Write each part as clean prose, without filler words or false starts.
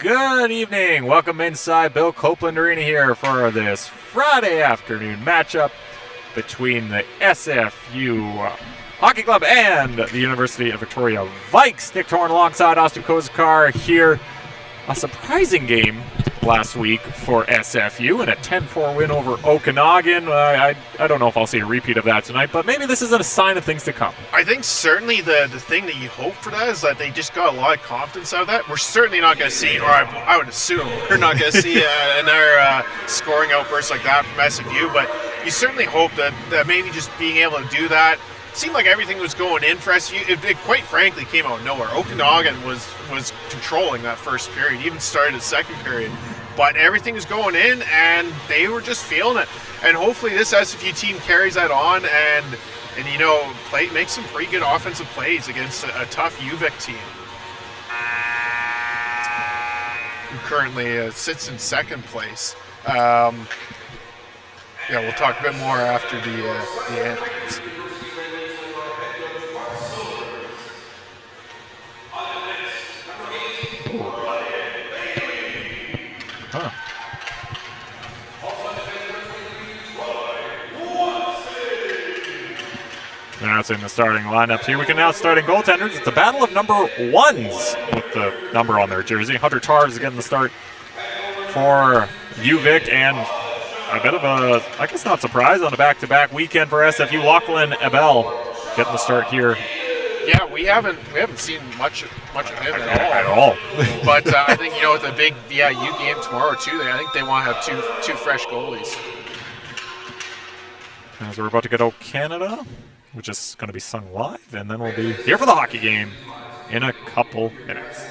Good evening. Welcome inside Bill Copeland Arena here for this Friday afternoon matchup between the SFU Hockey Club and the University of Victoria Vikes. Nick Torn alongside Austin Kozakar here. A surprising game last week for SFU and a 10-4 win over Okanagan. I don't know if I'll see a repeat of that tonight, but maybe this is a sign of things to come. I think certainly the thing that you hope for that is that they just got a lot of confidence out of that. We're certainly not going to see, or I would assume, we're not going to see another scoring outburst like that from SFU, but you certainly hope that maybe just being able to do that. Seemed like everything was going in for SFU. It quite frankly came out of nowhere. Okanagan was controlling that first period, even started the second period. But everything was going in, and they were just feeling it. And hopefully this SFU team carries that on and make some pretty good offensive plays against a tough UVic team, who currently sits in second place. We'll talk a bit more after the anthems. Huh. That's in the starting lineup here. We can now starting goaltenders. It's a battle of number ones with the number on their jersey. Hunter Tarr is getting the start for UVic, and a bit of a, I guess not surprise, on a back-to-back weekend for SFU. Lachlan Abel getting the start here. Yeah, we haven't seen much of him at all. But I think with the big VIU game tomorrow too, I think they want to have two fresh goalies. As we're about to get O Canada, which is going to be sung live, and then we'll be here for the hockey game in a couple minutes.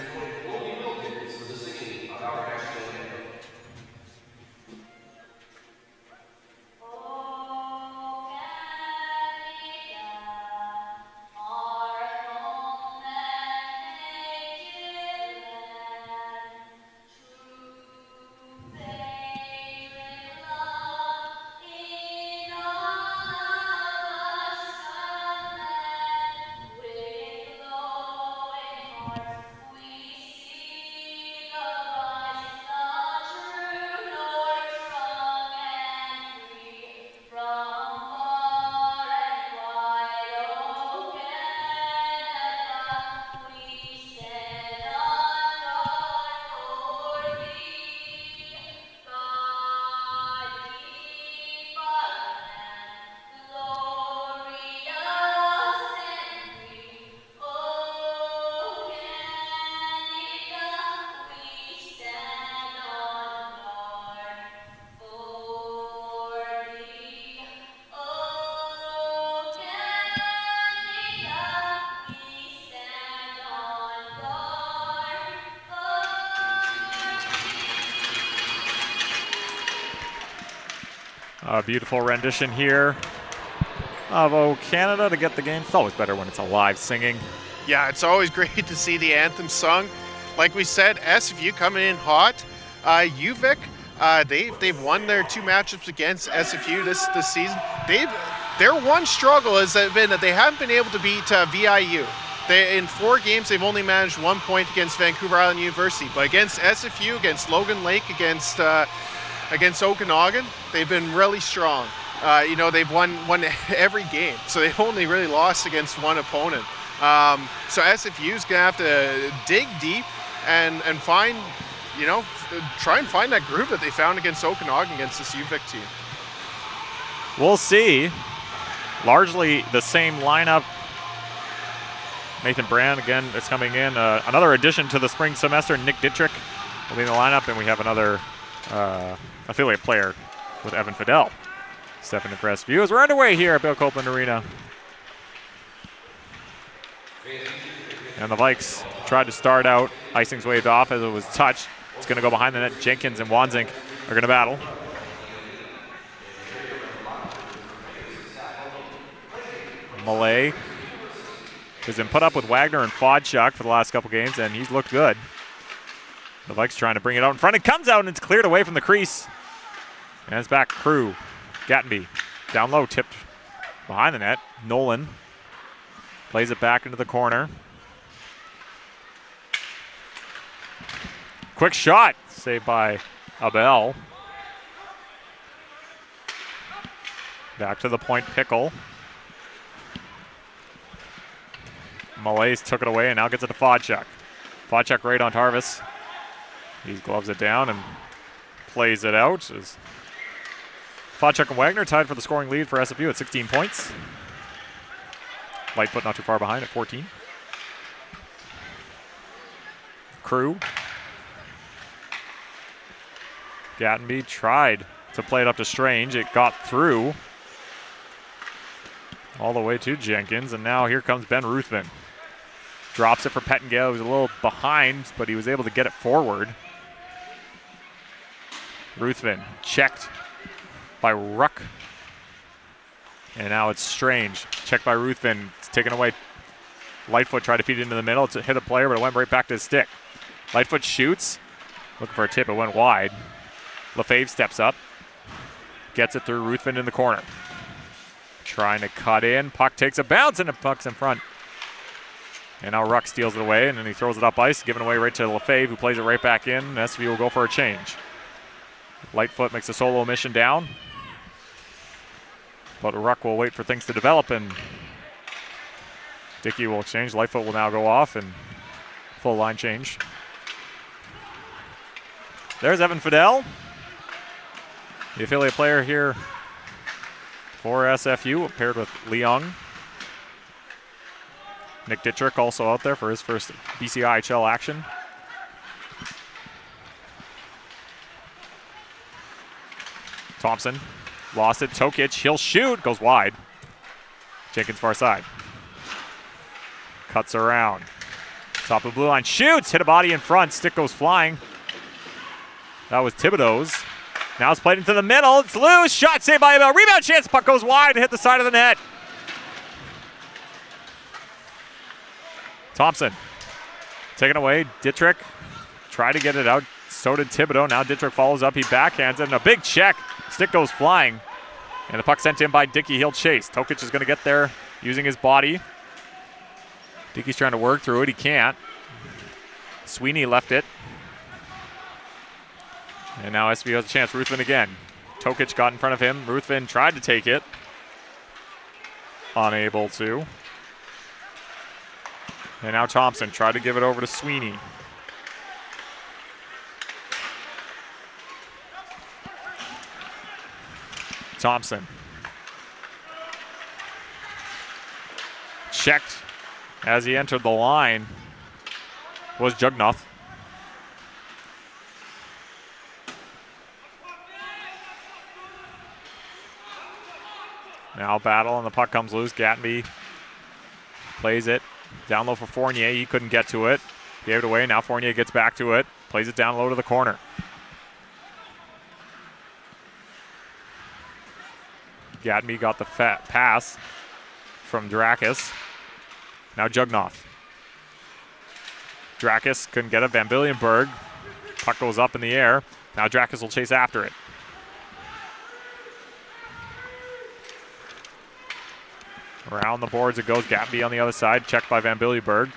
A beautiful rendition here of O Canada to get the game. It's always better when it's a live singing. Yeah, it's always great to see the anthem sung. Like we said, SFU coming in hot. UVic, they've won their two matchups against SFU this season. Their one struggle has been that they haven't been able to beat VIU. In 4 games, they've only managed 1 point against Vancouver Island University. But against SFU, against Logan Lake, against Okanagan, they've been really strong. They've won every game, so they've only really lost against one opponent. So SFU is going to have to dig deep and find, try and find that groove that they found against Okanagan against this UVic team. We'll see. Largely the same lineup. Nathan Brand again is coming in. Another addition to the spring semester. Nick Dittrich will be in the lineup, and we have another affiliate player with Evan Fidel stepping in for SFU as we're underway here at Bill Copeland Arena. And the Vikes tried to start out. Icing's waved off as it was touched. It's going to go behind the net. Jenkins and Wanzink are going to battle. Malay has been put up with Wagner and Fodchuk for the last couple games, and he's looked good. The Vikes trying to bring it out in front. It comes out, and it's cleared away from the crease. And it's back Crew. Gattenby down low, tipped behind the net. Nolan plays it back into the corner. Quick shot, saved by Abel. Back to the point, Pickle. Malays took it away and now gets it to Fodchuk. Fodchuk right on Tarvis. He gloves it down and plays it out. As Fodchuk and Wagner tied for the scoring lead for SFU at 16 points. Lightfoot not too far behind at 14. Crew. Gattenby tried to play it up to Strange. It got through all the way to Jenkins, and now here comes Ben Ruthven. Drops it for Pettengale. He was a little behind, but he was able to get it forward. Ruthven checked by Ruck. And now it's Strange. Checked by Ruthven. It's taken away. Lightfoot tried to feed it into the middle. It's hit a player, but it went right back to his stick. Lightfoot shoots. Looking for a tip. It went wide. Lefebvre steps up. Gets it through Ruthven in the corner. Trying to cut in. Puck takes a bounce, and the puck's in front. And now Ruck steals it away, and then he throws it up ice, giving away right to Lefebvre, who plays it right back in. SFU will go for a change. Lightfoot makes a solo mission down. But Ruck will wait for things to develop, and Dickey will exchange. Lightfoot will now go off, and full line change. There's Evan Fidel, the affiliate player here for SFU, paired with Leung. Nick Dittrich also out there for his first BCIHL action. Thompson lost it. Tokic, he'll shoot. Goes wide. Jenkins far side. Cuts around. Top of the blue line. Shoots. Hit a body in front. Stick goes flying. That was Thibodeau's. Now it's played into the middle. It's loose. Shot saved by Abel. Rebound chance. Puck goes wide and hit the side of the net. Thompson. Taken away. Dittrich tried to get it out. So did Thibodeau. Now Dittrich follows up. He backhands it. And a big check. Stick goes flying. And the puck sent in by Dickey. He'll chase. Tokic is going to get there using his body. Dickey's trying to work through it. He can't. Sweeney left it. And now SFU has a chance. Ruthven again. Tokic got in front of him. Ruthven tried to take it. Unable to. And now Thompson tried to give it over to Sweeney. Thompson. Checked as he entered the line was Jugnoth. Now battle and the puck comes loose. Gattenby plays it. Down low for Fournier. He couldn't get to it. Gave it away. Now Fournier gets back to it. Plays it down low to the corner. Gattenby got the pass from Drakis. Now Jugnoth. Drakis couldn't get it. Van Billenberg. Puck goes up in the air. Now Drakis will chase after it. Around the boards it goes. Gattenby on the other side. Checked by Van Billenberg.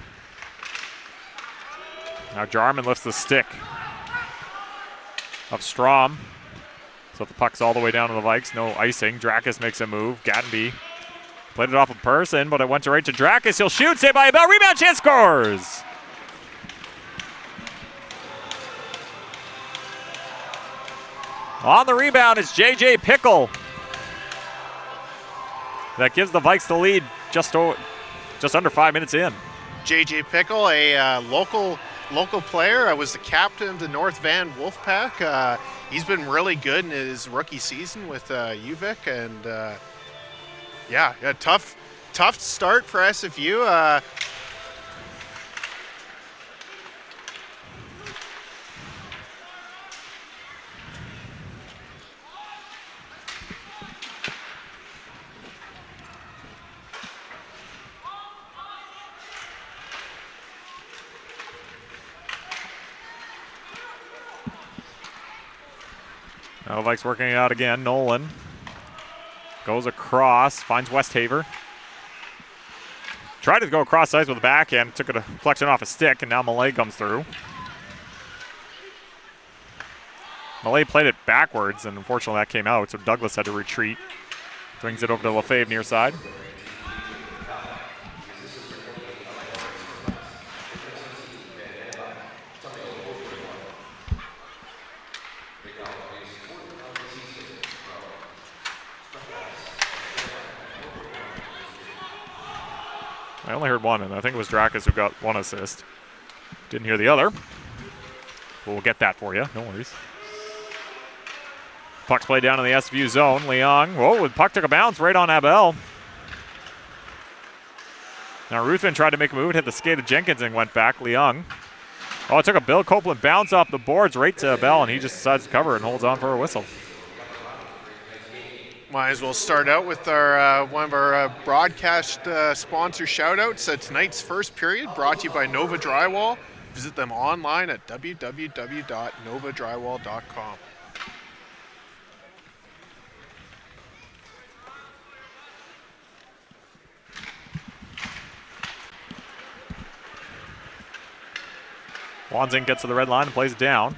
Now Jarman lifts the stick of Strom. So the puck's all the way down to the Vikes. No icing. Drakis makes a move. Gattenby played it off a person, but it went right to Drakis. He'll shoot. Saved by Abel. Rebound chance. Scores. On the rebound, it's J.J. Pickle. That gives the Vikes the lead just under 5 minutes in. J.J. Pickle, a local player, was the captain of the North Van Wolfpack. He's been really good in his rookie season with UVic, and a tough start for SFU. Now Vikes working it out again. Nolan goes across, finds Westhaver. Tried to go across ice with the backhand, took a deflection off a stick, and now Malay comes through. Malay played it backwards, and unfortunately that came out, so Douglas had to retreat. Brings it over to Lefebvre near side. I only heard one, and I think it was Drakus who got one assist. Didn't hear the other. We'll get that for you, no worries. Puck's played down in the SFU zone. Leong, whoa, the puck took a bounce right on Abel. Now Ruthven tried to make a move, hit the skate of Jenkins and went back. Leong. Oh, it took a Bill Copeland bounce off the boards right to Abel, and he just decides to cover it and holds on for a whistle. Might as well start out with our one of our broadcast sponsor shout-outs. Tonight's first period brought to you by Nova Drywall. Visit them online at www.novadrywall.com. Wanzing gets to the red line and plays it down.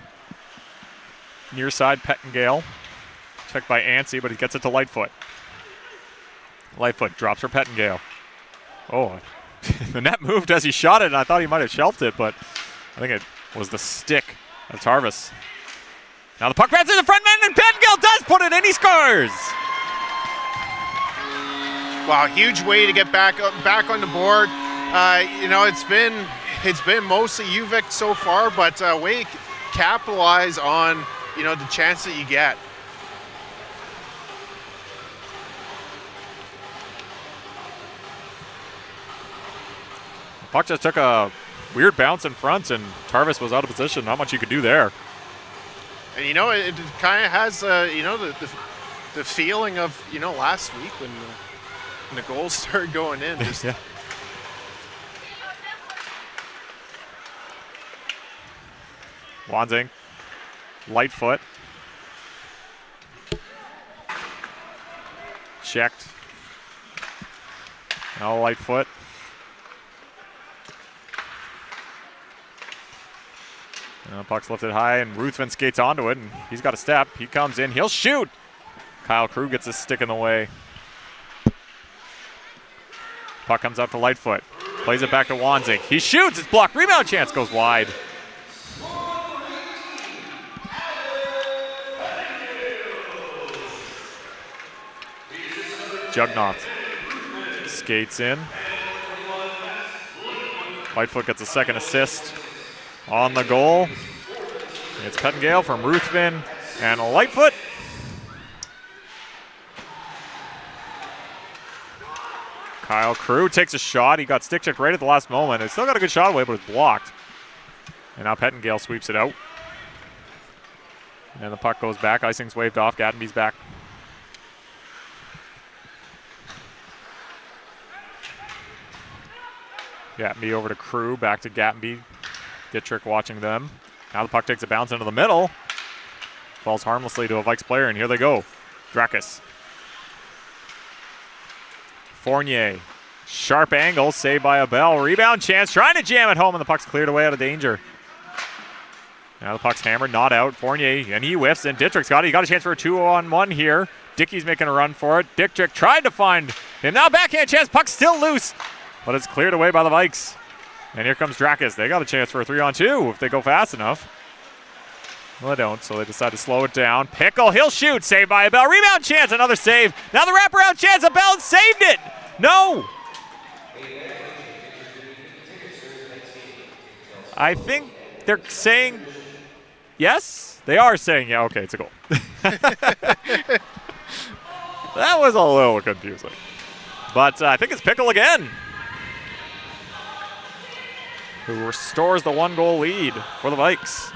Near side, Pettengale. Checked by Anstey, but he gets it to Lightfoot. Lightfoot drops for Pettengale. Oh, the net moved as he shot it, and I thought he might have shelved it, but I think it was the stick of Tarvis. Now the puck bounces in the front man, and Pettengale does put it in. He scores! Wow, huge way to get back on the board. You know, it's been mostly UVic so far, but way to capitalize on, you know, the chance that you get. Puck just took a weird bounce in front, and Tarvis was out of position. Not much you could do there. And you know, it kind of has you know, the feeling of, you know, last week when the goals started going in. Just yeah. Wanzing, Lightfoot. Checked. Now Lightfoot. Puck's lifted high, and Ruthven skates onto it, and he's got a step. He comes in, he'll shoot. Kyle Krug gets his stick in the way. Puck comes out to Lightfoot. Plays it back to Wanzing. He shoots, it's blocked. Rebound chance goes wide. Jugnoth skates in. Lightfoot gets a second assist on the goal. It's Pettengale from Ruthven and Lightfoot. Kyle Krug takes a shot. He got stick checked right at the last moment. He still got a good shot away, but it's blocked. And now Pettengale sweeps it out. And the puck goes back. Icing's waved off. Gattenby's back. Gattenby over to Krug. Back to Gattenby. Dittrich watching them. Now the puck takes a bounce into the middle. Falls harmlessly to a Vikes player, and here they go. Drakus. Fournier. Sharp angle, saved by Abel. Rebound chance, trying to jam it home, and the puck's cleared away out of danger. Now the puck's hammered, not out. Fournier, and he whiffs, and Dittrich's got it. He got a chance for a 2-on-1 here. Dickey's making a run for it. Dittrich tried to find him. Now backhand chance, puck's still loose, but it's cleared away by the Vikes. And here comes Drakus. They got a chance for a 3-on-2 if they go fast enough. Well, they don't, so they decide to slow it down. Pickle, he'll shoot. Saved by Abel. Rebound chance, another save. Now the wraparound chance. Abel saved it. No. I think they're saying yes. They are saying yeah. Okay, it's a goal. That was a little confusing. But I think it's Pickle again, who restores the 1-goal lead for the Vikes.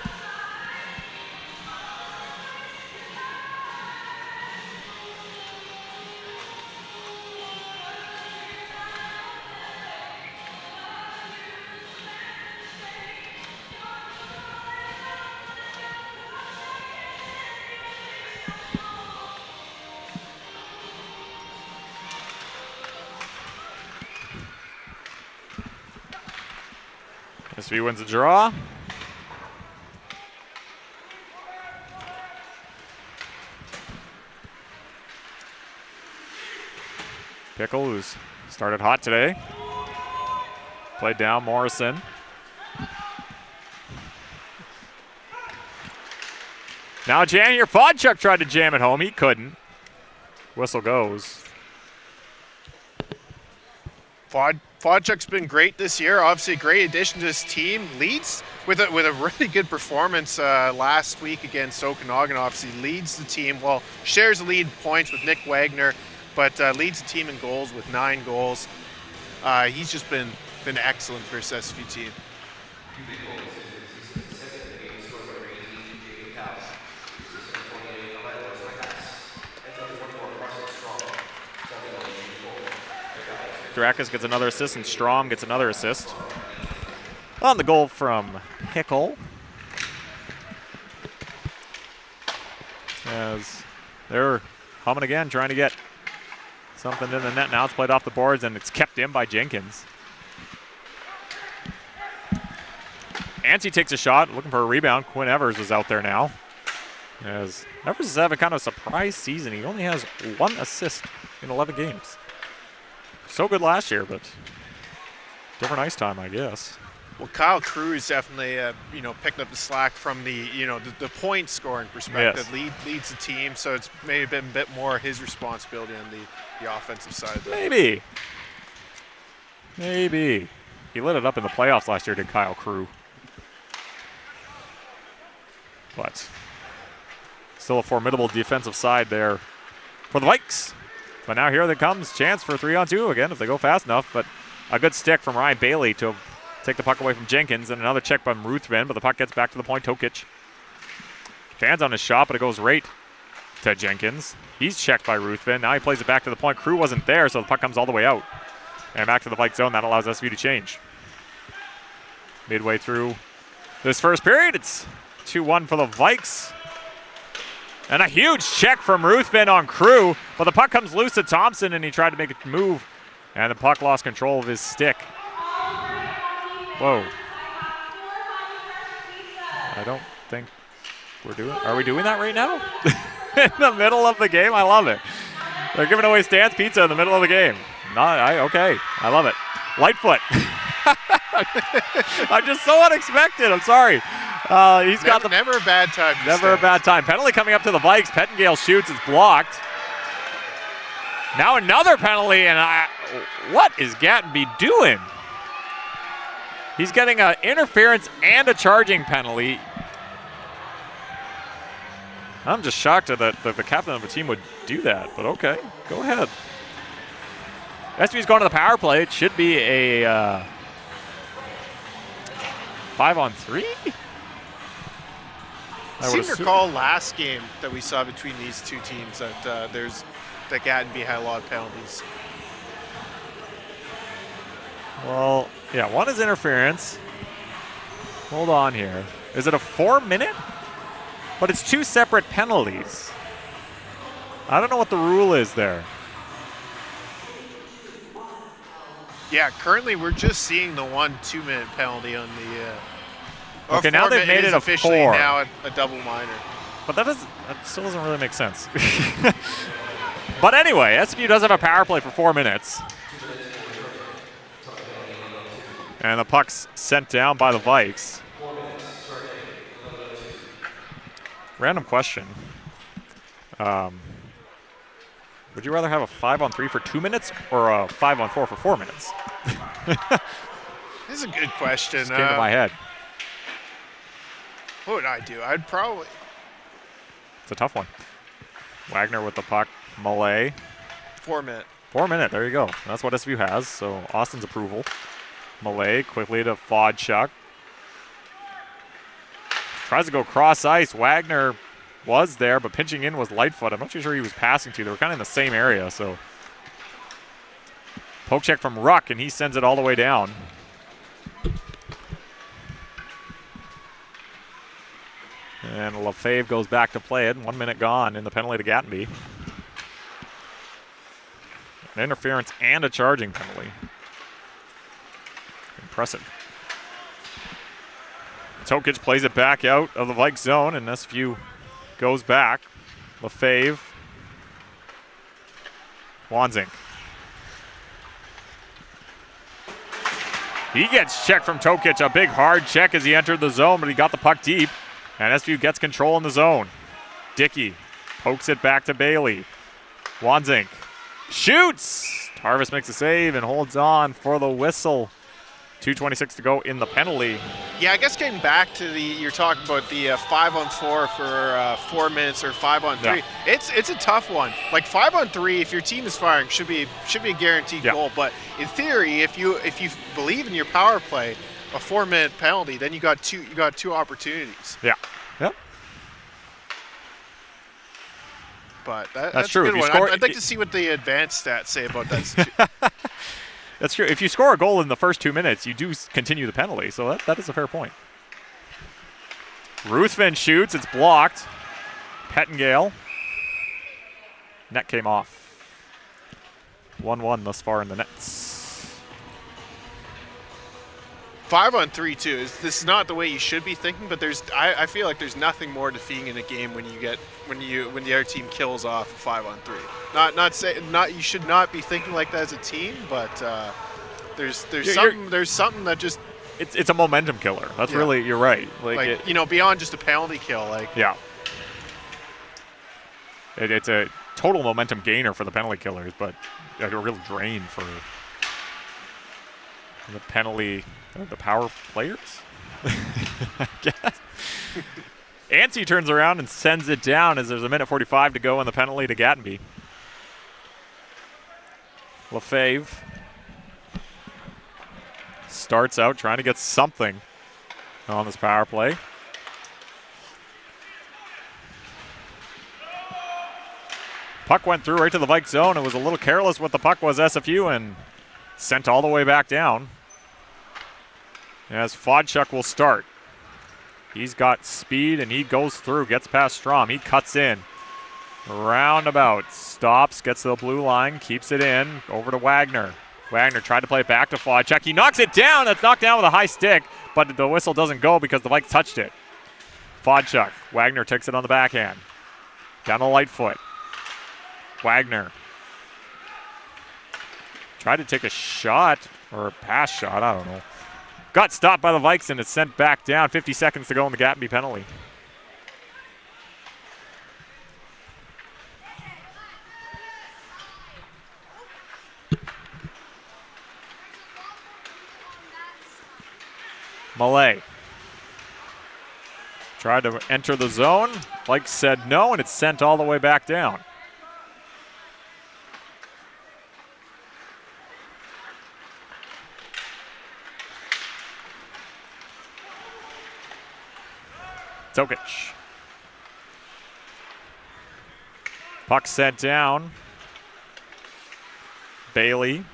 SFU wins the draw. Pickle, who's started hot today. Played down Morrison. Now Janier Fodchuk tried to jam it home. He couldn't. Whistle goes. Fodchuk's been great this year. Obviously a great addition to his team. Leads with a really good performance last week against Okanagan. Obviously leads the team. Well, shares the lead points with Nick Wagner, but leads the team in goals with 9 goals. He's just been excellent for his SFU team. Drakis gets another assist, and Strom gets another assist. On the goal from Pickle. As they're humming again, trying to get something in the net. Now it's played off the boards, and it's kept in by Jenkins. Anstey takes a shot, looking for a rebound. Quinn Evers is out there now. As Evers is having kind of a surprise season. He only has 1 assist in 11 games. So good last year, but different ice time, I guess. Well, Kyle Cruz definitely, picked up the slack from the point scoring perspective. Yes. Leads the team, so it's maybe been a bit more his responsibility on the offensive side. Maybe. He lit it up in the playoffs last year, did Kyle Crew. But still a formidable defensive side there for the Vikes. But now here it comes, chance for 3-on-2 again if they go fast enough. But a good stick from Ryan Bailey to take the puck away from Jenkins, and another check by Ruthven, but the puck gets back to the point. Tokic fans on his shot, but it goes right to Jenkins. He's checked by Ruthven. Now he plays it back to the point. Crew wasn't there, so the puck comes all the way out. And back to the Vike zone. That allows SFU to change. Midway through this first period, it's 2-1 for the Vikes. And a huge check from Ruthven on Crew, but the puck comes loose to Thompson, and he tried to make a move, and the puck lost control of his stick. Whoa. I don't think are we doing that right now? In the middle of the game? I love it. They're giving away Stan's Pizza in the middle of the game. Okay, I love it. Lightfoot. I'm just so unexpected. I'm sorry. Never a bad time. Never a bad time. Penalty coming up to the Vikes. Pettengale shoots. It's blocked. Now another penalty, and what is Gattenby doing? He's getting an interference and a charging penalty. I'm just shocked that the captain of the team would do that, but okay, go ahead. SFU's going to the power play. It should be a 5-on-3? I seem to recall last game that we saw between these two teams that that Gattenby had a lot of penalties. Well, yeah, one is interference. Hold on here. Is it a 4-minute? But it's 2 separate penalties. I don't know what the rule is there. Yeah, currently we're just seeing the 1 2-minute penalty on the. Okay, now they've made it a 4. Officially now a double minor. But that still doesn't really make sense. But anyway, SFU does have a power play for 4 minutes. And the puck's sent down by the Vikes. Random question. Would you rather have a 5-on-3 for 2 minutes or a 5-on-4 for 4 minutes? This is a good question. Just came to my head. What would I do? I'd probably. It's a tough one. Wagner with the puck. Malay. 4 minute. 4 minute. There you go. That's what SFU has. So Austin's approval. Malay quickly to Fodchuk. Tries to go cross ice. Wagner was there, but pinching in was Lightfoot. I'm not too sure he was passing to. They were kind of in the same area, so. Poke check from Ruck, and he sends it all the way down. And Lefebvre goes back to play it. 1 minute gone in the penalty to Gattenby. An interference and a charging penalty. Impressive. Tokic plays it back out of the Vike zone, and SFU goes back. Lefebvre. Wanzink. He gets checked from Tokic, a big hard check as he entered the zone, but he got the puck deep. And SFU gets control in the zone. Dickey pokes it back to Bailey. Wanzink shoots. Tarvis makes a save and holds on for the whistle. 2:26 to go in the penalty. Yeah, I guess getting back to you're talking about the 5-on-4 for 4 minutes or 5-on-3. Yeah. It's a tough one. Like 5-on-3, if your team is firing, should be a guaranteed goal. But in theory, if you believe in your power play, a 4-minute penalty, then you got two opportunities. Yeah. Yep. But that's a true. good one. I'd like to see what the advanced stats say about that. That's true. If you score a goal in the first 2 minutes, you do continue the penalty. So that is a fair point. Ruthven shoots. It's blocked. Pettengale. Net came off. 1-1 thus far in the nets. 5-on-3 too. This is not the way you should be thinking, but I feel like there's nothing more defeating in a game when the other team kills off a 5-on-3. You should not be thinking like that as a team, but there's something that just it's a momentum killer. That's really, you're right. Like beyond just a penalty kill. It's a total momentum gainer for the penalty killers, but a real drain for the penalty. The power players, I guess. Anstey turns around and sends it down as there's a minute 45 to go in the penalty to Gattenby. Lefebvre starts out trying to get something on this power play. Puck went through right to the Vikes zone. It was a little careless what the puck was, SFU, and sent all the way back down. As Fodchuk will start. He's got speed and he goes through, gets past Strom. He cuts in. Roundabout, stops, gets to the blue line, keeps it in, over to Wagner. Wagner tried to play it back to Fodchuk. He knocks it down. That's knocked down with a high stick, but the whistle doesn't go because the Vikes touched it. Fodchuk. Wagner takes it on the backhand. Down to Lightfoot. Wagner. Tried to take a shot, or a pass shot, I don't know. Got stopped by the Vikes and it's sent back down. 50 seconds to go in the Gattenby penalty. Malay tried to enter the zone. Vikes said no, and it's sent all the way back down. Tokic. Puck sent down. Bailey.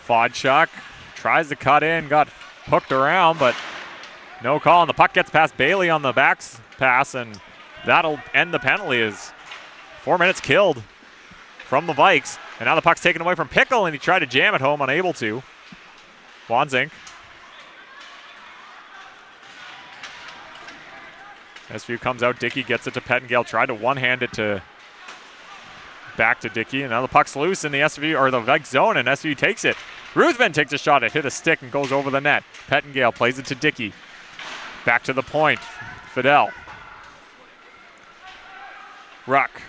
Fodchuk tries to cut in, got hooked around, but no call. And the puck gets past Bailey on the back pass, and that'll end the penalty. As 4 minutes killed from the Vikes. And now the puck's taken away from Pickle, and he tried to jam it home, unable to. Wanzink. SFU comes out. Dickey gets it to Pettengale. Tried to one-hand it back to Dickey. And now the puck's loose in the SFU or the Vikes zone, and SFU takes it. Ruthven takes a shot. It hit a stick and goes over the net. Pettengale plays it to Dickey. Back to the point. Fidel. Ruck.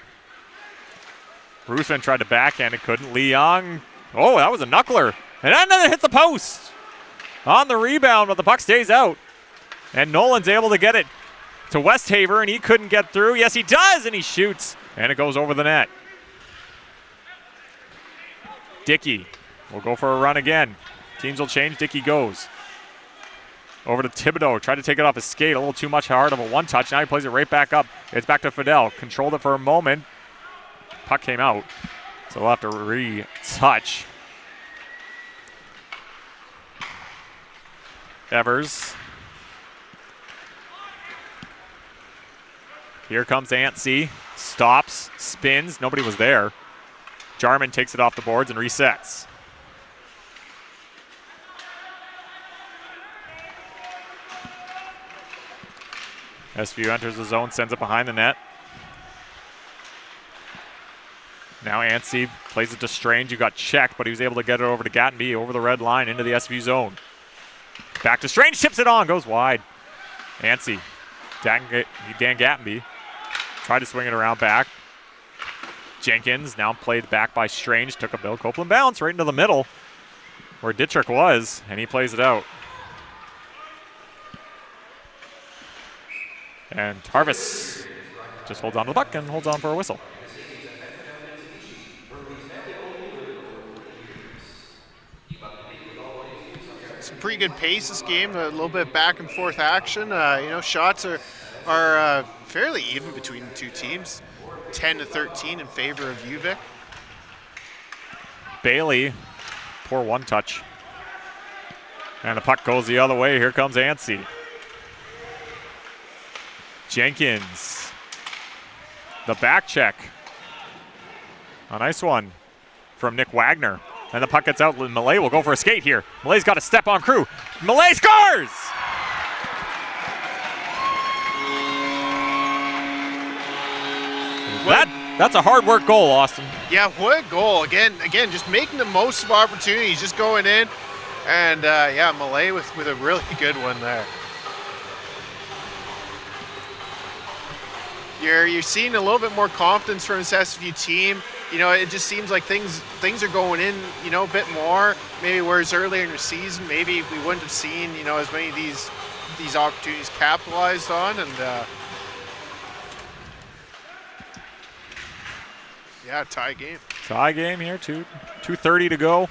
Ruthven tried to backhand it, couldn't. Lee Young. Oh, that was a knuckler. And another hits the post on the rebound, but the puck stays out. And Nolan's able to get it to Westhaver, and he couldn't get through. Yes, he does, and he shoots, and it goes over the net. Dickey will go for a run again. Teams will change. Dickey goes. Over to Thibodeau. Tried to take it off his skate. A little too much hard of a one-touch. Now he plays it right back up. It's back to Fidel. Controlled it for a moment. Puck came out, so we'll have to retouch. Evers. Here comes Anstey. Stops, spins. Nobody was there. Jarman takes it off the boards and resets. SFU enters the zone, sends it behind the net. Now Anstey plays it to Strange, who got checked, but he was able to get it over to Gattenby over the red line into the SFU zone. Back to Strange, tips it on, goes wide. Anstey, Dan Gattenby, tried to swing it around back. Jenkins now played back by Strange, took a Bill Copeland bounce right into the middle where Dittrich was, and he plays it out. And Tarvis just holds on to the puck and holds on for a whistle. Some pretty good pace this game, a little bit back and forth action. Shots are fairly even between the two teams. 10-13 in favor of UVic. Bailey, poor one touch. And the puck goes the other way. Here comes Anstey. Jenkins. The back check. A nice one from Nick Wagner. And the puck gets out. Malay will go for a skate here. Malay's got a step on crew. Malay scores! That's a hard work goal, Austin. Yeah, what a goal. Again, just making the most of opportunities, just going in. And Malay with a really good one there. You're seeing a little bit more confidence from this SFU team. It just seems like things are going in, a bit more. Maybe whereas earlier in the season, maybe we wouldn't have seen, as many of these opportunities capitalized on. And tie game. Tie game here, 2:30 to go.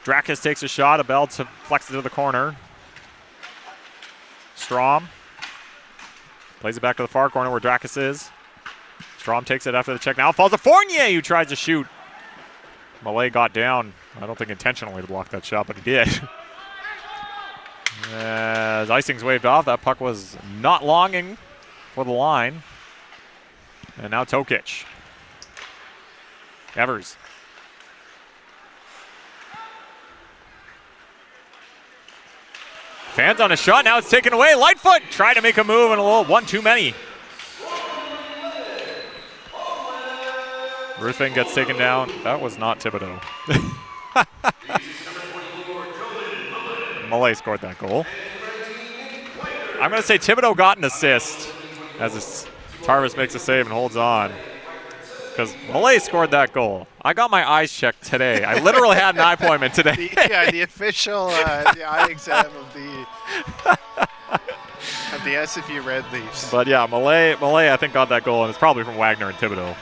Drakis takes a shot, Abel flex it to the corner. Strom plays it back to the far corner where Drakis is. Strom takes it after the check. Now falls to Fournier, who tries to shoot. Malay got down. I don't think intentionally to block that shot, but he did. As icing's waved off, that puck was not longing for the line. And now Tokic. Evers. Fans on a shot, now it's taken away. Lightfoot tried to make a move and a little one too many. Ruthven gets taken down. That was not Thibodeau. Malay scored that goal. I'm going to say Thibodeau got an assist as Tarvis makes a save and holds on. Because Malay scored that goal. I got my eyes checked today. I literally had an eye appointment today. The official eye exam of the SFU Red Leafs. But yeah, Malay I think got that goal, and it's probably from Wagner and Thibodeau.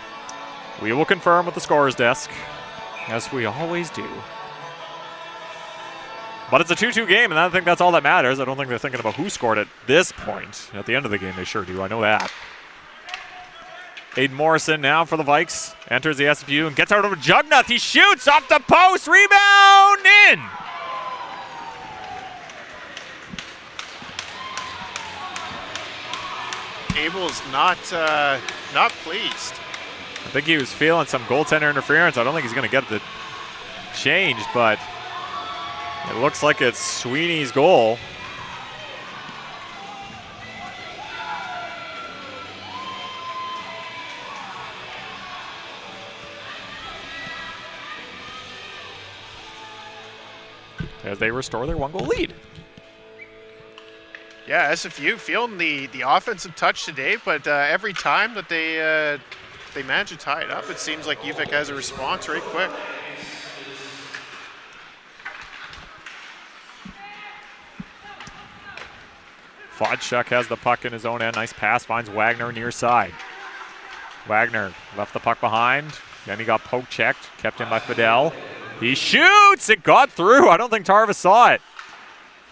We will confirm with the scorer's desk, as we always do. But it's a 2-2 game, and I think that's all that matters. I don't think they're thinking about who scored at this point. At the end of the game, they sure do. I know that. Aiden Morrison now for the Vikes. Enters the SFU and gets out over Jugnuth. He shoots off the post. Rebound in. Abel's not pleased. I think he was feeling some goaltender interference. I don't think he's going to get the change, but it looks like it's Sweeney's goal. As they restore their one-goal lead. Yeah, SFU feeling the offensive touch today, but every time that they manage to tie it up, it seems like UVic has a response right quick. Fodchuk has the puck in his own end. Nice pass, finds Wagner near side. Wagner left the puck behind. Then he got poke checked, kept in by Fidel. He shoots! It got through. I don't think Tarvis saw it.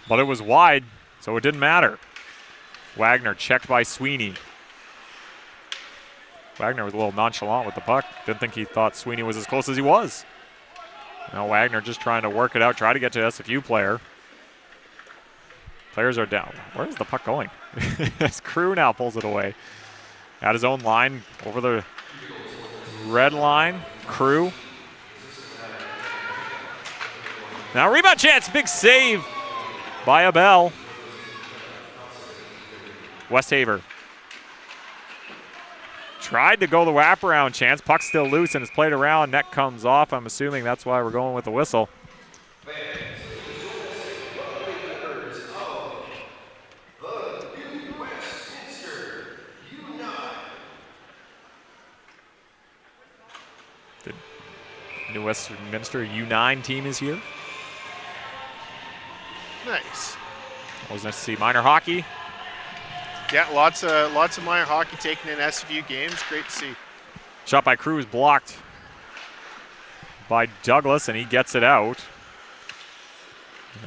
But it was wide, so it didn't matter. Wagner checked by Sweeney. Wagner was a little nonchalant with the puck. Didn't think he thought Sweeney was as close as he was. Now Wagner just trying to work it out, try to get to SFU player. Players are down. Where is the puck going? His crew now pulls it away. At his own line, over the red line. Crew. Now rebound chance, big save by Abel. Westhaver tried to go the wraparound chance. Puck's still loose and it's played around. Net comes off. I'm assuming that's why we're going with the whistle. The New Westminster U9 team is here. Nice. Always nice to see minor hockey. Yeah, lots of minor hockey taken in SFU games. Great to see. Shot by Cruz blocked by Douglas, and he gets it out.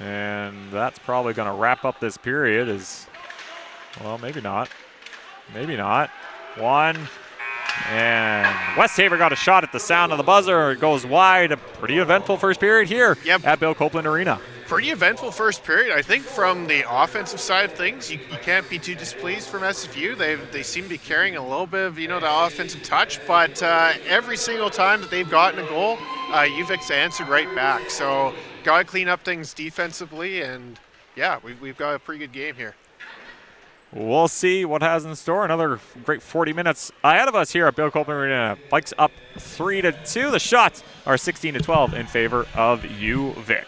And that's probably going to wrap up this period. Well, maybe not. Maybe not. One. And Westhaver got a shot at the sound of the buzzer. It goes wide. A pretty eventful first period here at Bill Copeland Arena. Pretty eventful first period. I think from the offensive side of things, you can't be too displeased from SFU. They seem to be carrying a little bit of the offensive touch, but every single time that they've gotten a goal, UVic's answered right back. So got to clean up things defensively, and yeah, we've got a pretty good game here. We'll see what has in store. Another great 40 minutes ahead of us here at Bill Copeland Arena. Vikes up 3-2. The shots are 16-12 in favor of UVic.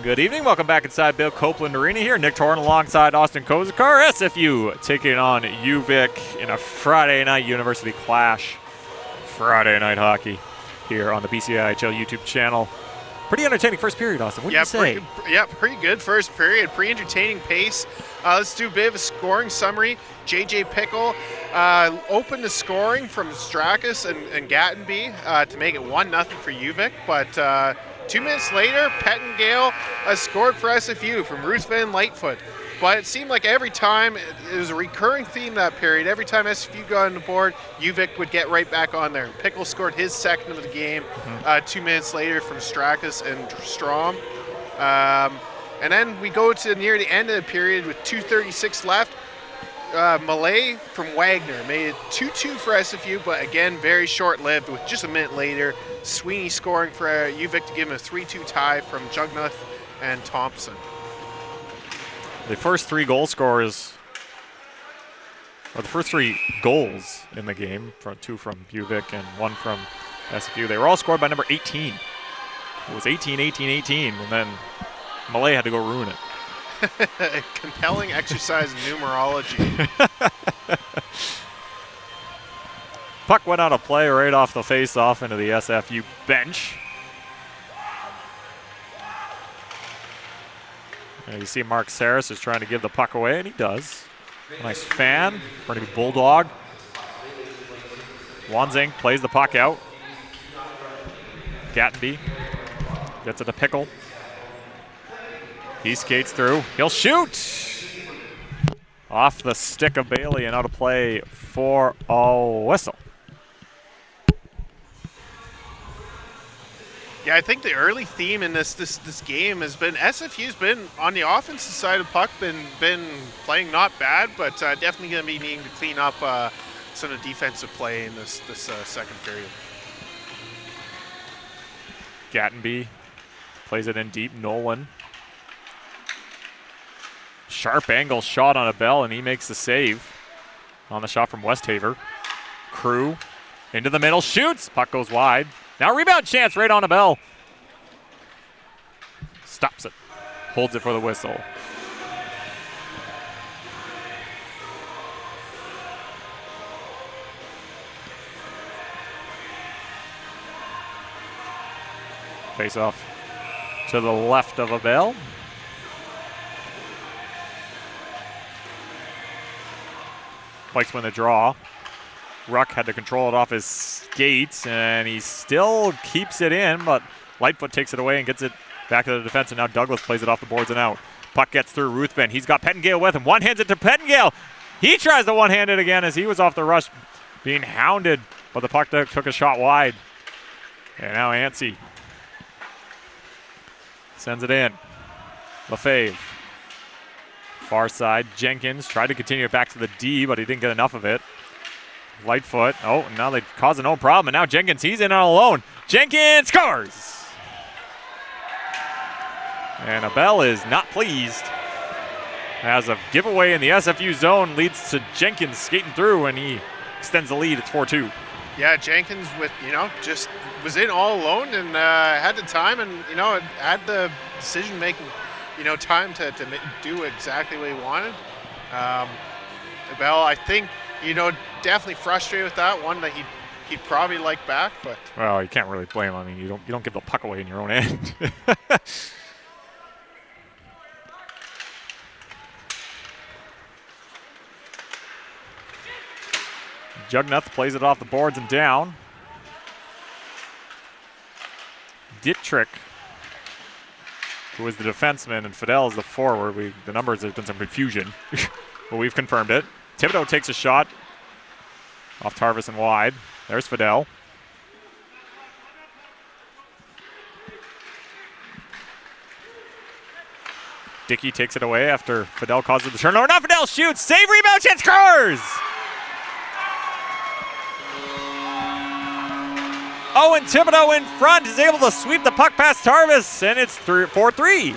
Good evening. Welcome back inside Bill Copeland Arena here. Nick Torn alongside Austin Kozakar. SFU taking on UVic in a Friday night university clash. Friday night hockey here on the BCIHL YouTube channel. Pretty entertaining first period, Austin. What do you say? Pretty good first period. Pretty entertaining pace. Let's do a bit of a scoring summary. JJ Pickle opened the scoring from Strakus and Gattenby to make it 1-0 for UVic, but 2 minutes later, Pettingale scored for SFU from Ruth Van Lightfoot. But it seemed like every time, it was a recurring theme that period. Every time SFU got on the board, UVic would get right back on there. Pickle scored his second of the game 2 minutes later from Strakus and Strom. And then we go to near the end of the period with 2:36 left. Malay from Wagner made it 2-2 for SFU, but again, very short-lived with just a minute later. Sweeney scoring for UVic to give him a 3-2 tie from Jugnuth and Thompson. The first three goal scorers, or the first three goals in the game, two from UVic and one from SFU, they were all scored by number 18. It was 18, 18, 18, and then Malay had to go ruin it. A compelling exercise in numerology. Puck went out of play right off the face-off into the SFU bench. And you see Mark Saris is trying to give the puck away, and he does. Nice fan, Burnaby Bulldog. Wanzing plays the puck out. Gattenby gets it to Pickle. He skates through. He'll shoot! Off the stick of Bailey and out of play for a whistle. Yeah, I think the early theme in this game has been SFU's been on the offensive side of the puck, been playing not bad, but definitely going to be needing to clean up some of the defensive play in this second period. Gattenby plays it in deep. Nolan. Sharp angle shot on a bell, and he makes the save on the shot from Westhaver. Crew into the middle, shoots. Puck goes wide. Now rebound chance right on a bell. Stops it. Holds it for the whistle. Face off to the left of a bell. Vikes win the draw. Ruck had to control it off his skates, and he still keeps it in, but Lightfoot takes it away and gets it back to the defense, and now Douglas plays it off the boards and out. Puck gets through Ruthven. He's got Pettingale with him. One-hands it to Pettingale. He tries to one-hand it again as he was off the rush, being hounded, but the puck took a shot wide. And now Yancey sends it in. Lefebvre. Far side, Jenkins tried to continue it back to the D, but he didn't get enough of it. Lightfoot, now they cause no problem, and now Jenkins, he's in all alone. Jenkins scores! And Abel is not pleased, as a giveaway in the SFU zone leads to Jenkins skating through, and he extends the lead. It's 4-2. Yeah, Jenkins just was in all alone and had the time and, had the decision-making time to do exactly what he wanted. Abel, I think, definitely frustrated with that one that he'd probably like back, but. Well, you can't really blame him. I mean, you don't give the puck away in your own end. Jugnuth plays it off the boards and down. Dittrich, who is the defenseman, and Fidel is the forward. The numbers, there's been some confusion, but we've confirmed it. Thibodeau takes a shot off Tarvis and wide. There's Fidel. Dickey takes it away after Fidel causes the turnover. Now Fidel shoots, save, rebound, chance, scores! Owen Thibodeau in front is able to sweep the puck past Tarvis, and it's 4-3.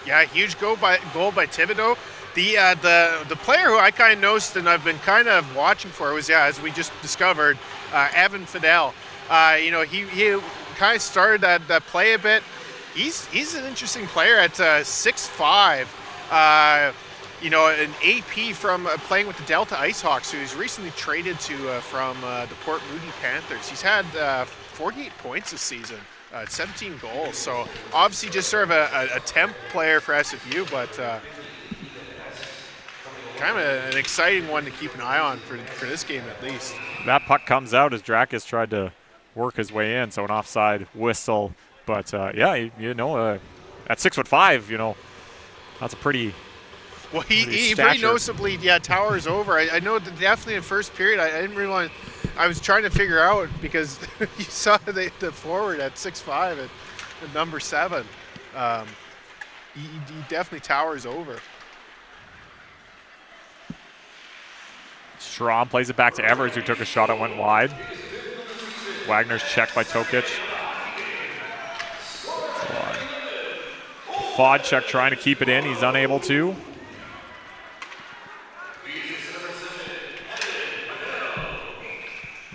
Yeah, huge goal by Thibodeau. The player who I kind of noticed and I've been kind of watching for was, as we just discovered, Evan Fidel. He kind of started that play a bit. He's an interesting player at 6'5". You know, an AP from playing with the Delta IceHawks, who's recently traded to from the Port Moody Panthers. He's had 48 points this season, 17 goals. So obviously just sort of a temp player for SFU, but kind of an exciting one to keep an eye on for this game at least. That puck comes out as Drakis tried to work his way in, so an offside whistle. But yeah, you know, at 6'5", you know, that's a pretty. Well, he pretty noticeably, towers over. I know that definitely in first period, I didn't realize. I was trying to figure out because you saw the forward at 6'5" at number 7. He definitely towers over. Schramm plays it back to Evers, who took a shot that went wide. Wagner's checked by Tokic. Vodchuk trying to keep it in. He's unable to.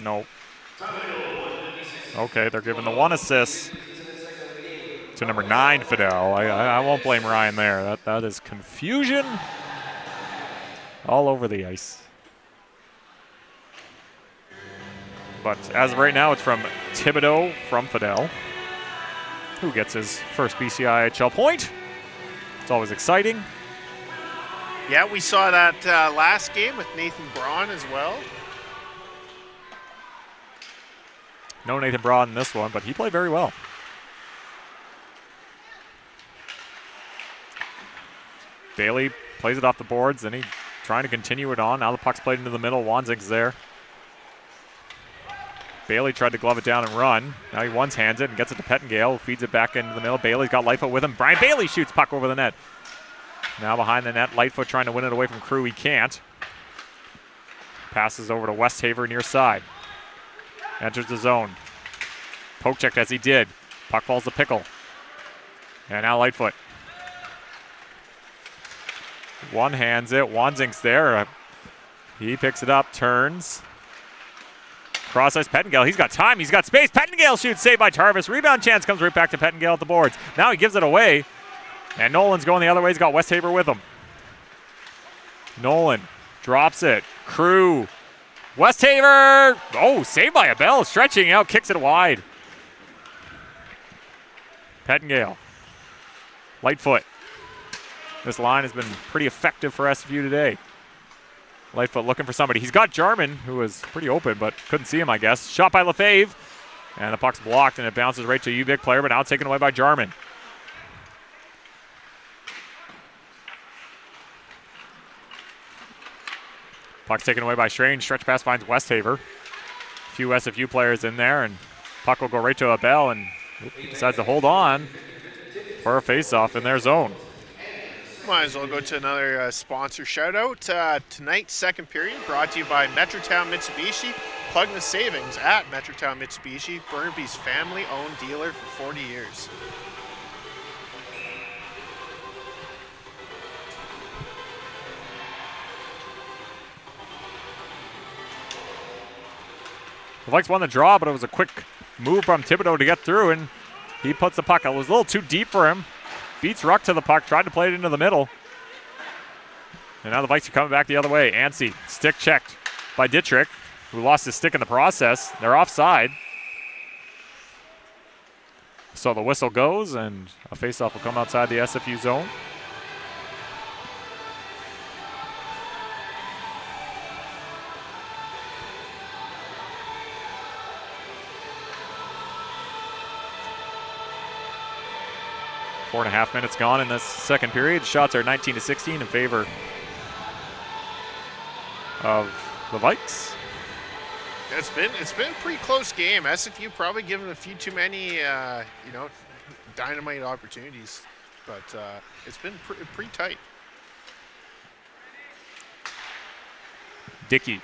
Nope. Okay, they're giving the 1 assist to number 9, Fidel. I won't blame Ryan there. That is confusion all over the ice. But as of right now, it's from Thibodeau from Fidel, who gets his first BCIHL point. It's always exciting. Yeah, we saw that last game with Nathan Braun as well. No Nathan Braun in this one, but he played very well. Bailey plays it off the boards, and he's trying to continue it on. Now the puck's played into the middle. Wanzing's there. Bailey tried to glove it down and run. Now he one-hands it and gets it to Pettengale, who feeds it back into the middle. Bailey's got Lightfoot with him. Brian Bailey shoots puck over the net. Now behind the net, Lightfoot trying to win it away from Crew. He can't. Passes over to Westhaver near side. Enters the zone. Poke checked as he did. Puck falls to Pickle. And now Lightfoot. One-hands it. Wanzing's there. He picks it up, turns. Cross ice, Pettengale. He's got time. He's got space. Pettengale shoots, saved by Tarvis. Rebound chance comes right back to Pettengale at the boards. Now he gives it away. And Nolan's going the other way. He's got Westhaver with him. Nolan drops it. Crew. Westhaver. Oh, saved by Abel. Stretching out, kicks it wide. Pettengale. Lightfoot. This line has been pretty effective for SFU today. Lightfoot looking for somebody. He's got Jarman, who was pretty open, but couldn't see him, I guess. Shot by Lefebvre. And the puck's blocked, and it bounces right to a UVic player, but now taken away by Jarman. Puck's taken away by Strange. Stretch pass finds Westhaver. A few SFU players in there, and puck will go right to Abel, and he decides to hold on for a face-off in their zone. Might as well go to another sponsor shout-out. Tonight's second period brought to you by Metrotown Mitsubishi. Plug the savings at Metrotown Mitsubishi, Burnaby's family-owned dealer for 40 years. The Vikes won the draw, but it was a quick move from Thibodeau to get through, and he puts the puck. It was a little too deep for him. Beats Ruck to the puck, tried to play it into the middle. And now the Vikes are coming back the other way. Anstey, stick checked by Dittrich, who lost his stick in the process. They're offside. So the whistle goes, and a faceoff will come outside the SFU zone. Four and a half minutes gone in this second period. Shots are 19-16 in favor of the Vikes. It's been a pretty close game. SFU probably given a few too many, dynamite opportunities, but it's been pretty tight. Dickey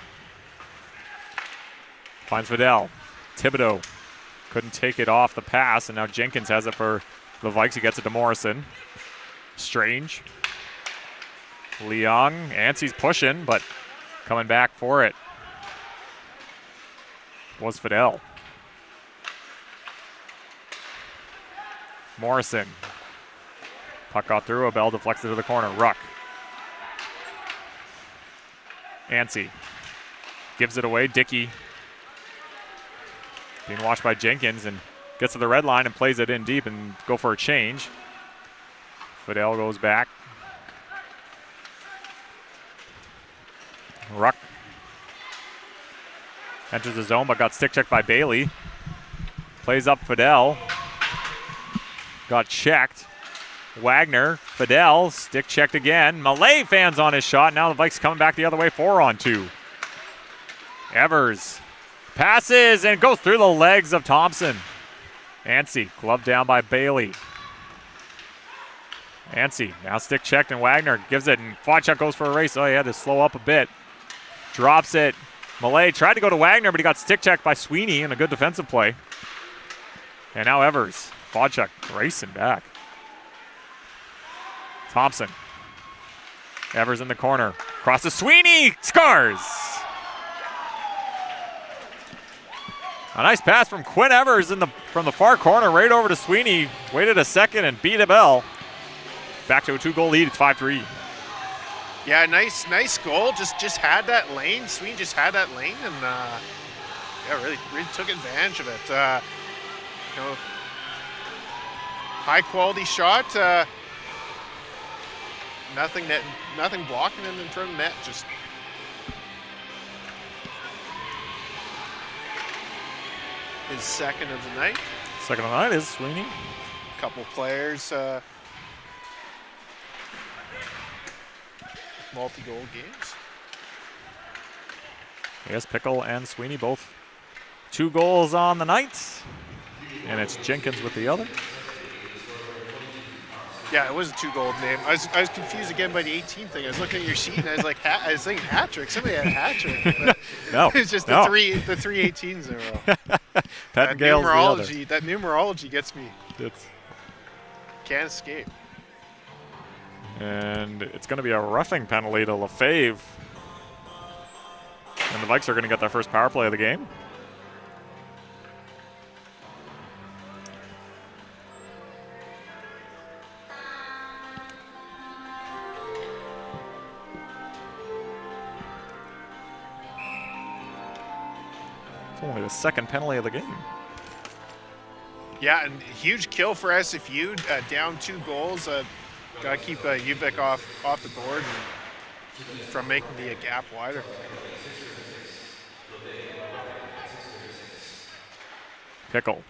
finds Fidel. Thibodeau couldn't take it off the pass, and now Jenkins has it for the Vikes. He gets it to Morrison. Strange. Leong. Anstey's pushing, but coming back for it was Fidel. Morrison. Puck got through. Abel deflects it to the corner. Ruck. Ansey gives it away. Dickey being watched by Jenkins and gets to the red line and plays it in deep and go for a change. Fidel goes back. Ruck enters the zone but got stick checked by Bailey. Plays up Fidel. Got checked. Wagner, Fidel, stick checked again. Malay fans on his shot. Now the Vikes coming back the other way, 4-on-2. Evers passes and goes through the legs of Thompson. Ansey, gloved down by Bailey. Ansey, now stick checked and Wagner gives it and Fodchuk goes for a race. Oh, he had to slow up a bit. Drops it. Malay tried to go to Wagner, but he got stick checked by Sweeney in a good defensive play. And now Evers, Fodchuk racing back. Thompson. Evers in the corner. Crosses Sweeney. Scores! A nice pass from Quinn Evers from the far corner right over to Sweeney. Waited a second and beat Abel. Back to a 2-goal lead. It's 5-3. Yeah, nice goal. Just had that lane. Sweeney just had that lane and yeah, really took advantage of it. High quality shot. Nothing blocking him in front of the net. Just his second of the night. Second of the night is Sweeney. Couple players, multi-goal games. Yes, Pickle and Sweeney both 2 goals on the night. And it's Jenkins with the other. Yeah, it was a 2-goal name. I was confused again by the 18 thing. I was looking at your sheet and I was like, I was thinking hat trick. Somebody had a hat trick. No, it's just the three 18s in a row. That numerology gets me. Can't escape. And it's going to be a roughing penalty to Lefebvre. And the Vikes are going to get their first power play of the game. It's only the second penalty of the game. Yeah, and huge kill for SFU. Down 2 goals. Got to keep UVic off the board and from making the gap wider. Pickle.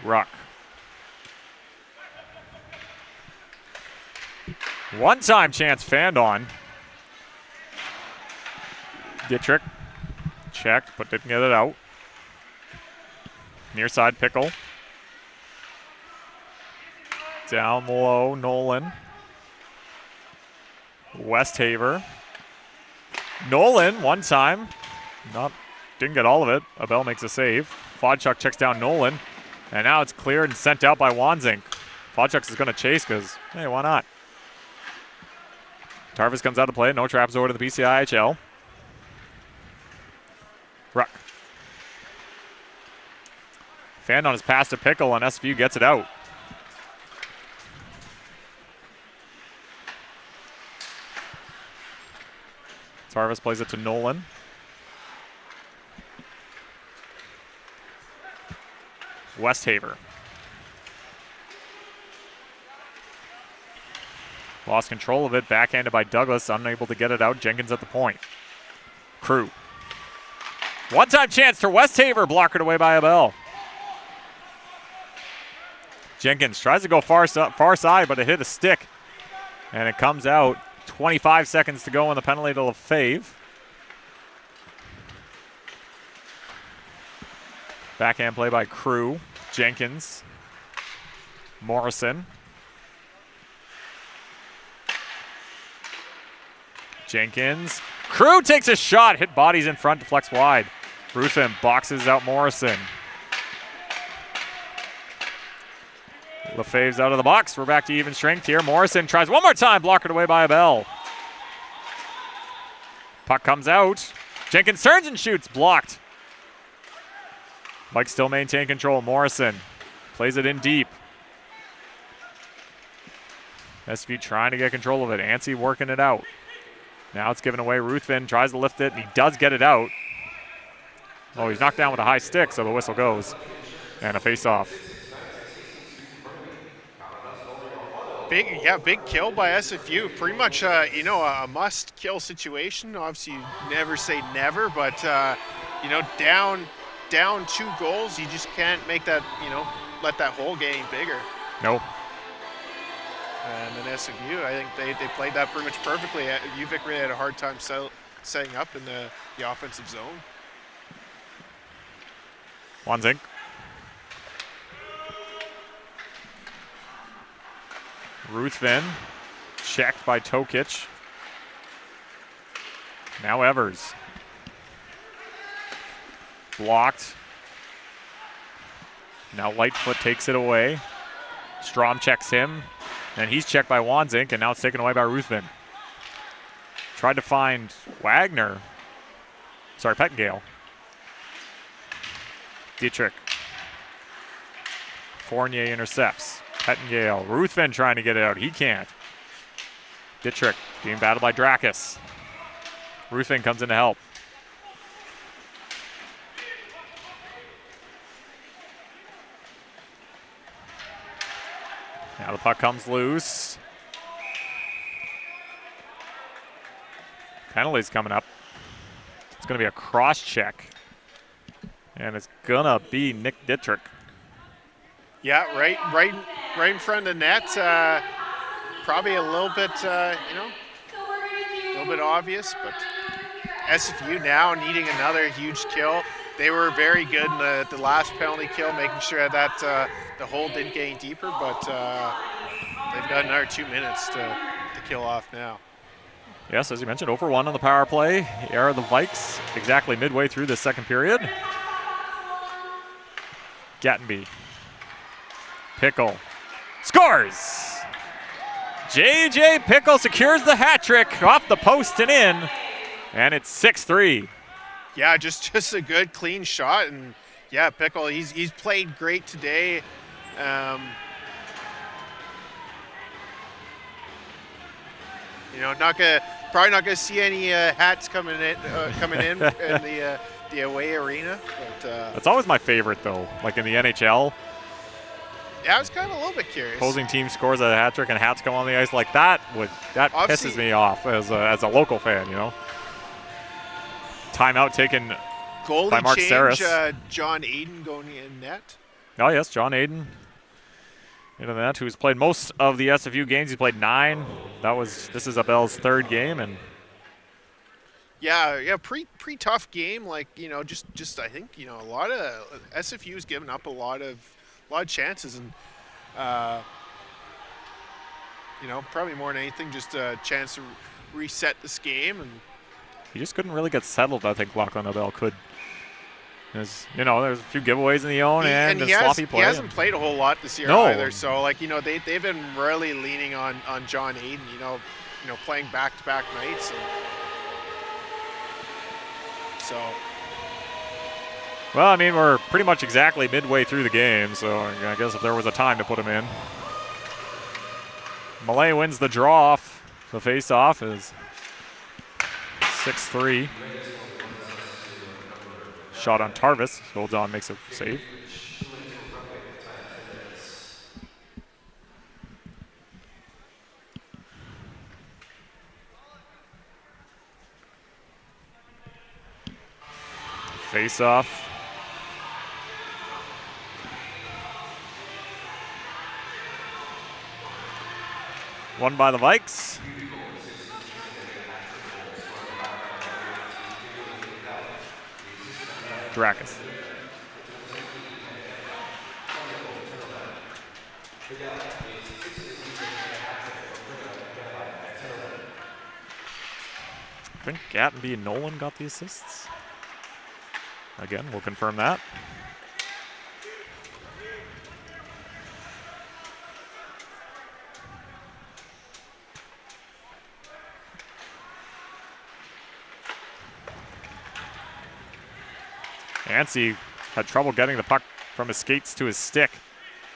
Ruck. One-time chance fanned on. Dietrich checked, but didn't get it out. Near side, Pickle. Down low, Nolan. Westhaver. Nolan, one time. Didn't get all of it. Abel makes a save. Fodchuk checks down Nolan. And now it's cleared and sent out by Wanzink. Fodchuk is going to chase because, hey, why not? Tarvis comes out to play. No traps over to the BCIHL. Ruck. Fan on his pass to Pickle, and SFU gets it out. Tarvis plays it to Nolan. Westhaver. Lost control of it, backhanded by Douglas, unable to get it out. Jenkins at the point. Crew. One-time chance to Westhaver, blockered away by Abel. Jenkins tries to go far side, but it hit a stick. And it comes out. 25 seconds to go on the penalty to Lefebvre. Backhand play by Crew. Jenkins. Morrison. Jenkins. Crew takes a shot. Hit bodies in front, deflects wide. Ruthven boxes out Morrison. Lefebvre's out of the box. We're back to even strength here. Morrison tries one more time. Blocked away by Abel. Puck comes out. Jenkins turns and shoots. Blocked. Mike still maintain control. Morrison Plays it in deep. SFU trying to get control of it. Anstey working it out. Now it's given away. Ruthven tries to lift it, and he does get it out. Oh, he's knocked down with a high stick, so the whistle goes. And a face-off. Big kill by SFU. Pretty much, a must-kill situation. Obviously, you never say never, but, down 2 goals, you just can't make that, let that hole get any bigger. Nope. And then SFU, I think they played that pretty much perfectly. UVic really had a hard time setting up in the offensive zone. Wanzink. Ruthven, checked by Tokic. Now Evers. Blocked. Now Lightfoot takes it away. Strom checks him, and he's checked by Wanzink, and now it's taken away by Ruthven. Tried to find Wagner. Sorry, Pettengale. Dietrich. Fournier intercepts. Pettengale. Ruthven trying to get it out. He can't. Dietrich being battled by Drakis. Ruthven comes in to help. Now the puck comes loose. Penalties coming up. It's going to be a cross check. And it's going to be Nick Dietrich. Yeah, right in front of the net. Probably a little bit, a little bit obvious, but SFU now needing another huge kill. They were very good in the last penalty kill, making sure that the hole didn't get any deeper, but they've got another 2 minutes to kill off now. Yes, as you mentioned, over 1 on the power play. Here are the Vikes exactly midway through the second period. Gattenby. Pickle scores! J.J. Pickle secures the hat trick off the post and in, and it's 6-3. Yeah, just a good, clean shot, and yeah, Pickle, he's played great today. Probably not gonna see any hats coming in in the away arena. But that's always my favorite though. Like in the NHL. Yeah, I was kind of a little bit curious. Opposing team scores a hat trick and hats come on the ice like that. Obviously, pisses me off as a local fan. Timeout taken by Mark Saris. John Aiden going in net. Oh yes, John Aiden. Into that, who's played most of the SFU games. He's played 9. This is Abel's 3rd game, and yeah, pretty tough game. Like just I think a lot of SFU's given up a lot of chances, and probably more than anything, just a chance to reset this game. And he just couldn't really get settled. I think Lachlan Abel could. There's a few giveaways in the zone and a sloppy play. He hasn't played a whole lot this year either. So they've been really leaning on John Aiden. Playing back-to-back nights. And so. Well, I mean, we're pretty much exactly midway through the game, so I guess if there was a time to put him in. Malay wins the draw off. The face-off is 6-3. Shot on Tarvis. Holds on, makes a save. Face-off. Won by the Vikes. Drakis. I think Gattenby and Nolan got the assists. Again, we'll confirm that. Anstey had trouble getting the puck from his skates to his stick.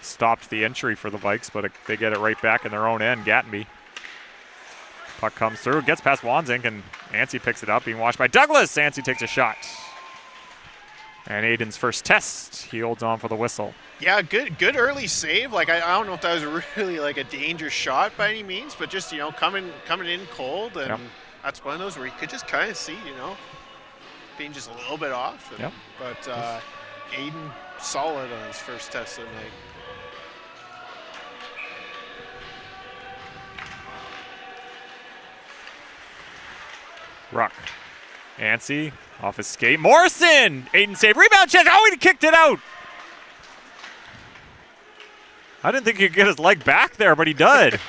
stopped the entry for the Vikes, but they get it right back in their own end. Gattenby. Puck comes through, gets past Wanzink, and Anstey picks it up, being washed by Douglas. Anstey takes a shot. And Aiden's first test, he holds on for the whistle. Yeah, good early save. Like I don't know if that was really like a dangerous shot by any means, but just coming in cold, and that's one of those where you could just kind of see being just a little bit off. And, but Aiden solid on his first test of the night. Ruck. Anstey off his skate. Morrison! Aiden save. Rebound chance. Oh, he kicked it out. I didn't think he could get his leg back there, but he did.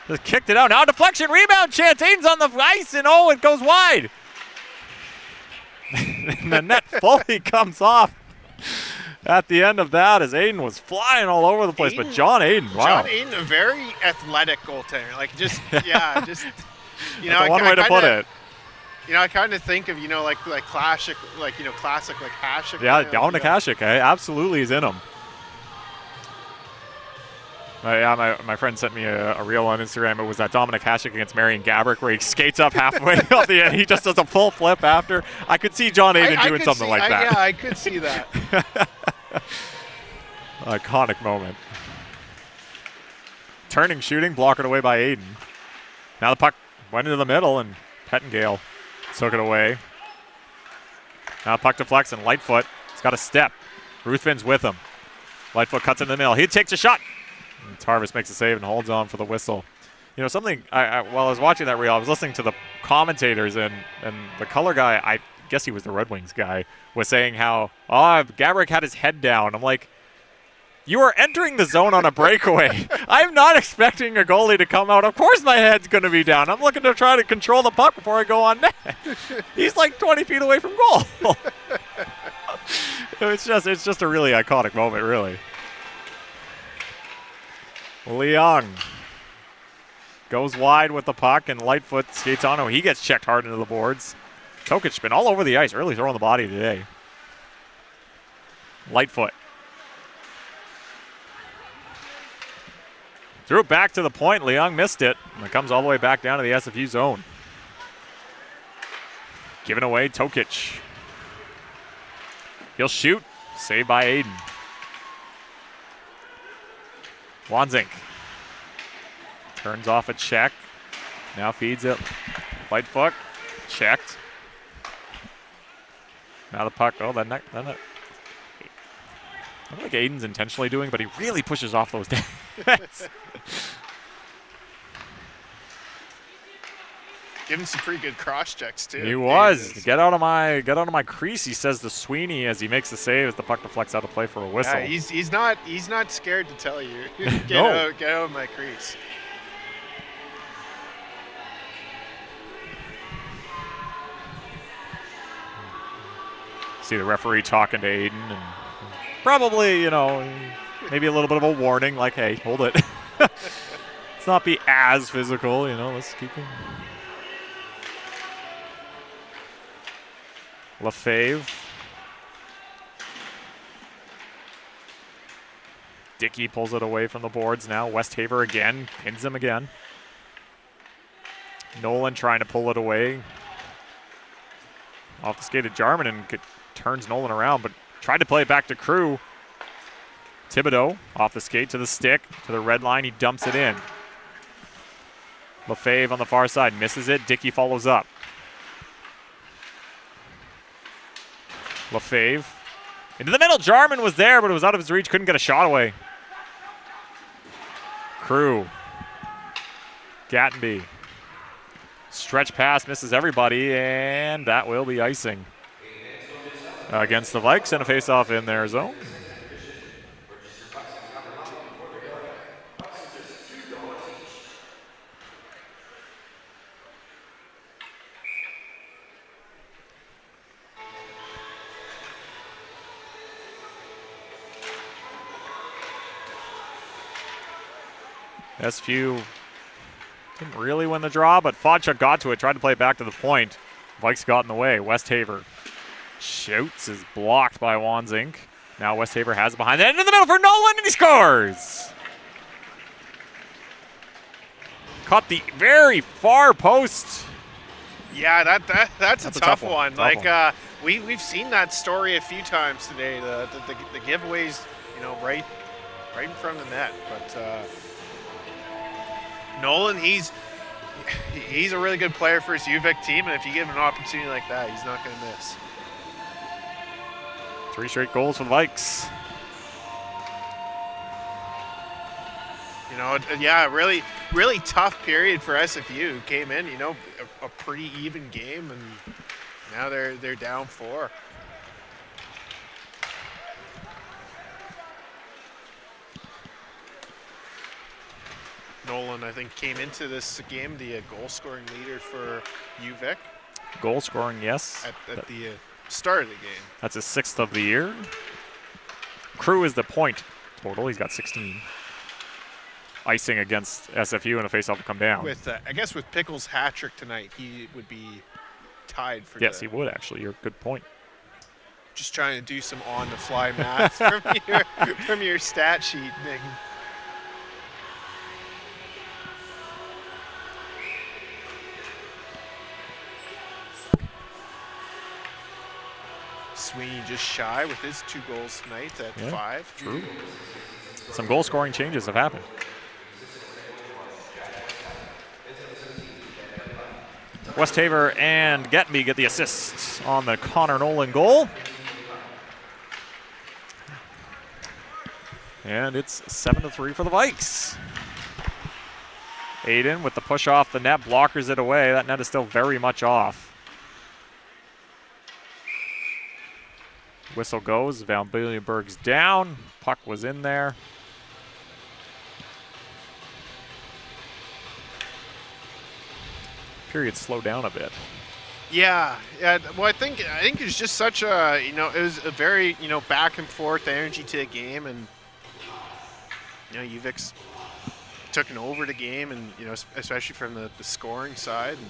Just kicked it out. Now deflection. Rebound chance. Aiden's on the ice, and it goes wide. And the net fully comes off at the end of that as Aiden was flying all over the place. But John Aiden, wow. John Aiden, a very athletic goaltender. Like just, just, That's one way to put it. I kind of think of, like classic, classic, like Hasek. Yeah, Dominic Hasek, absolutely is in him. My friend sent me a reel on Instagram. It was that Dominic Hasek against Marian Gaborik where he skates up halfway off the end. He just does a full flip after. I could see John Aiden doing something like that. Yeah, I could see that. Iconic moment. Turning, shooting, blocked away by Aiden. Now the puck went into the middle, and Pettengale took it away. Now puck deflects, and Lightfoot has got a step. Ruthven's with him. Lightfoot cuts in the middle. He takes a shot. And Tarvis makes a save and holds on for the whistle. Something, while I was watching that reel, I was listening to the commentators, and the color guy, I guess he was the Red Wings guy, was saying how, Gaborik had his head down. I'm like, you are entering the zone on a breakaway. I'm not expecting a goalie to come out. Of course my head's going to be down. I'm looking to try to control the puck before I go on net. He's like 20 feet away from goal. It's just a really iconic moment, really. Leung goes wide with the puck, and Lightfoot skates on him. He gets checked hard into the boards. Tokic's been all over the ice, really throwing the body today. Lightfoot. Threw it back to the point. Leung missed it. And it comes all the way back down to the SFU zone. Given away, Tokic. He'll shoot. Saved by Aiden. Wanzink. Turns off a check. Now feeds it. Lightfoot. Checked. Now the puck. Oh, that net. I don't think Aiden's intentionally doing, but he really pushes off those nets. Giving some pretty good cross checks too. He was. Get out of my crease, he says to Sweeney as he makes the save as the puck deflects out of play for a whistle. Yeah, he's not scared to tell you. Get out of my crease. See the referee talking to Aiden, and probably, maybe a little bit of a warning, like, hey, hold it. Let's not be as physical, let's keep it. Lefebvre. Dickey pulls it away from the boards now. Westhaver again, pins him again. Nolan trying to pull it away. Off the skate of Jarman, and turns Nolan around, but tried to play it back to Crew. Thibodeau off the skate to the stick, to the red line. He dumps it in. Lefebvre on the far side misses it. Dickey follows up. Lefebvre into the middle. Jarman was there, but it was out of his reach. Couldn't get a shot away. Crew. Gattenby. Stretch pass, misses everybody, and that will be icing against the Vikes, and a face-off in their zone. SFU didn't really win the draw, but Fodchuk got to it, tried to play it back to the point. Vikes got in the way. Westhaver shoots, is blocked by Wanzink. Now Westhaver has it behind the end in the middle for Nolan, and he scores! Caught the very far post. Yeah, that's a tough one. Tough We've seen that story a few times today. The giveaways, right in front of the net. But Nolan, he's a really good player for his UVic team, and if you give him an opportunity like that, he's not going to miss. 3 straight goals for the Vikes. Yeah, really tough period for SFU. Came in, a pretty even game, and now they're down 4. Nolan, I think, came into this game the goal-scoring leader for UVic. Goal scoring, yes. At the start of the game. That's his 6th of the year. Crew is the point total. He's got 16. Icing against SFU and a faceoff will come down. With I guess with Pickles' hat trick tonight, he would be tied for. Yes, he would actually. You're a good point. Just trying to do some on-the-fly math from your stat sheet, Nick. Sweeney just shy with his 2 goals tonight at 5. True. Some goal-scoring changes have happened. Westhaver and Getby get the assists on the Connor Nolan goal. And it's 7-3 for the Vikes. Aiden with the push off the net, blockers it away. That net is still very much off. Whistle goes, Van Billenberg's down. Puck was in there. Period slowed down a bit. Yeah. Well, I think it's just such a it was a very back and forth energy to the game, and UVic's taken over the game, and especially from the scoring side. And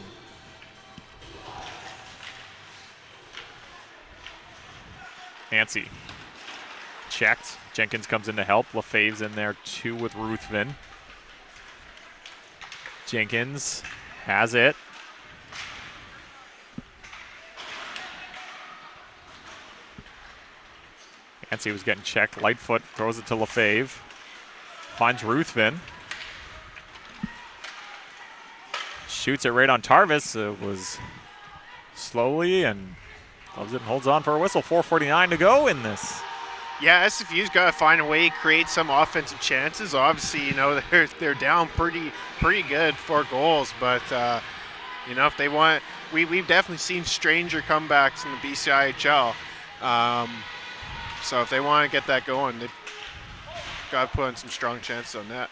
Nancy checked. Jenkins comes in to help. LaFave's in there too with Ruthven. Jenkins has it. Nancy was getting checked. Lightfoot throws it to LaFave. Finds Ruthven. Shoots it right on Tarvis. It was slowly and loves it and holds on for a whistle. 4:49 to go in this. Yeah, SFU's got to find a way to create some offensive chances. Obviously, they're down pretty good, 4 goals. But if they want, we've definitely seen stranger comebacks in the BCIHL. So if they want to get that going, they've got to put in some strong chances on that.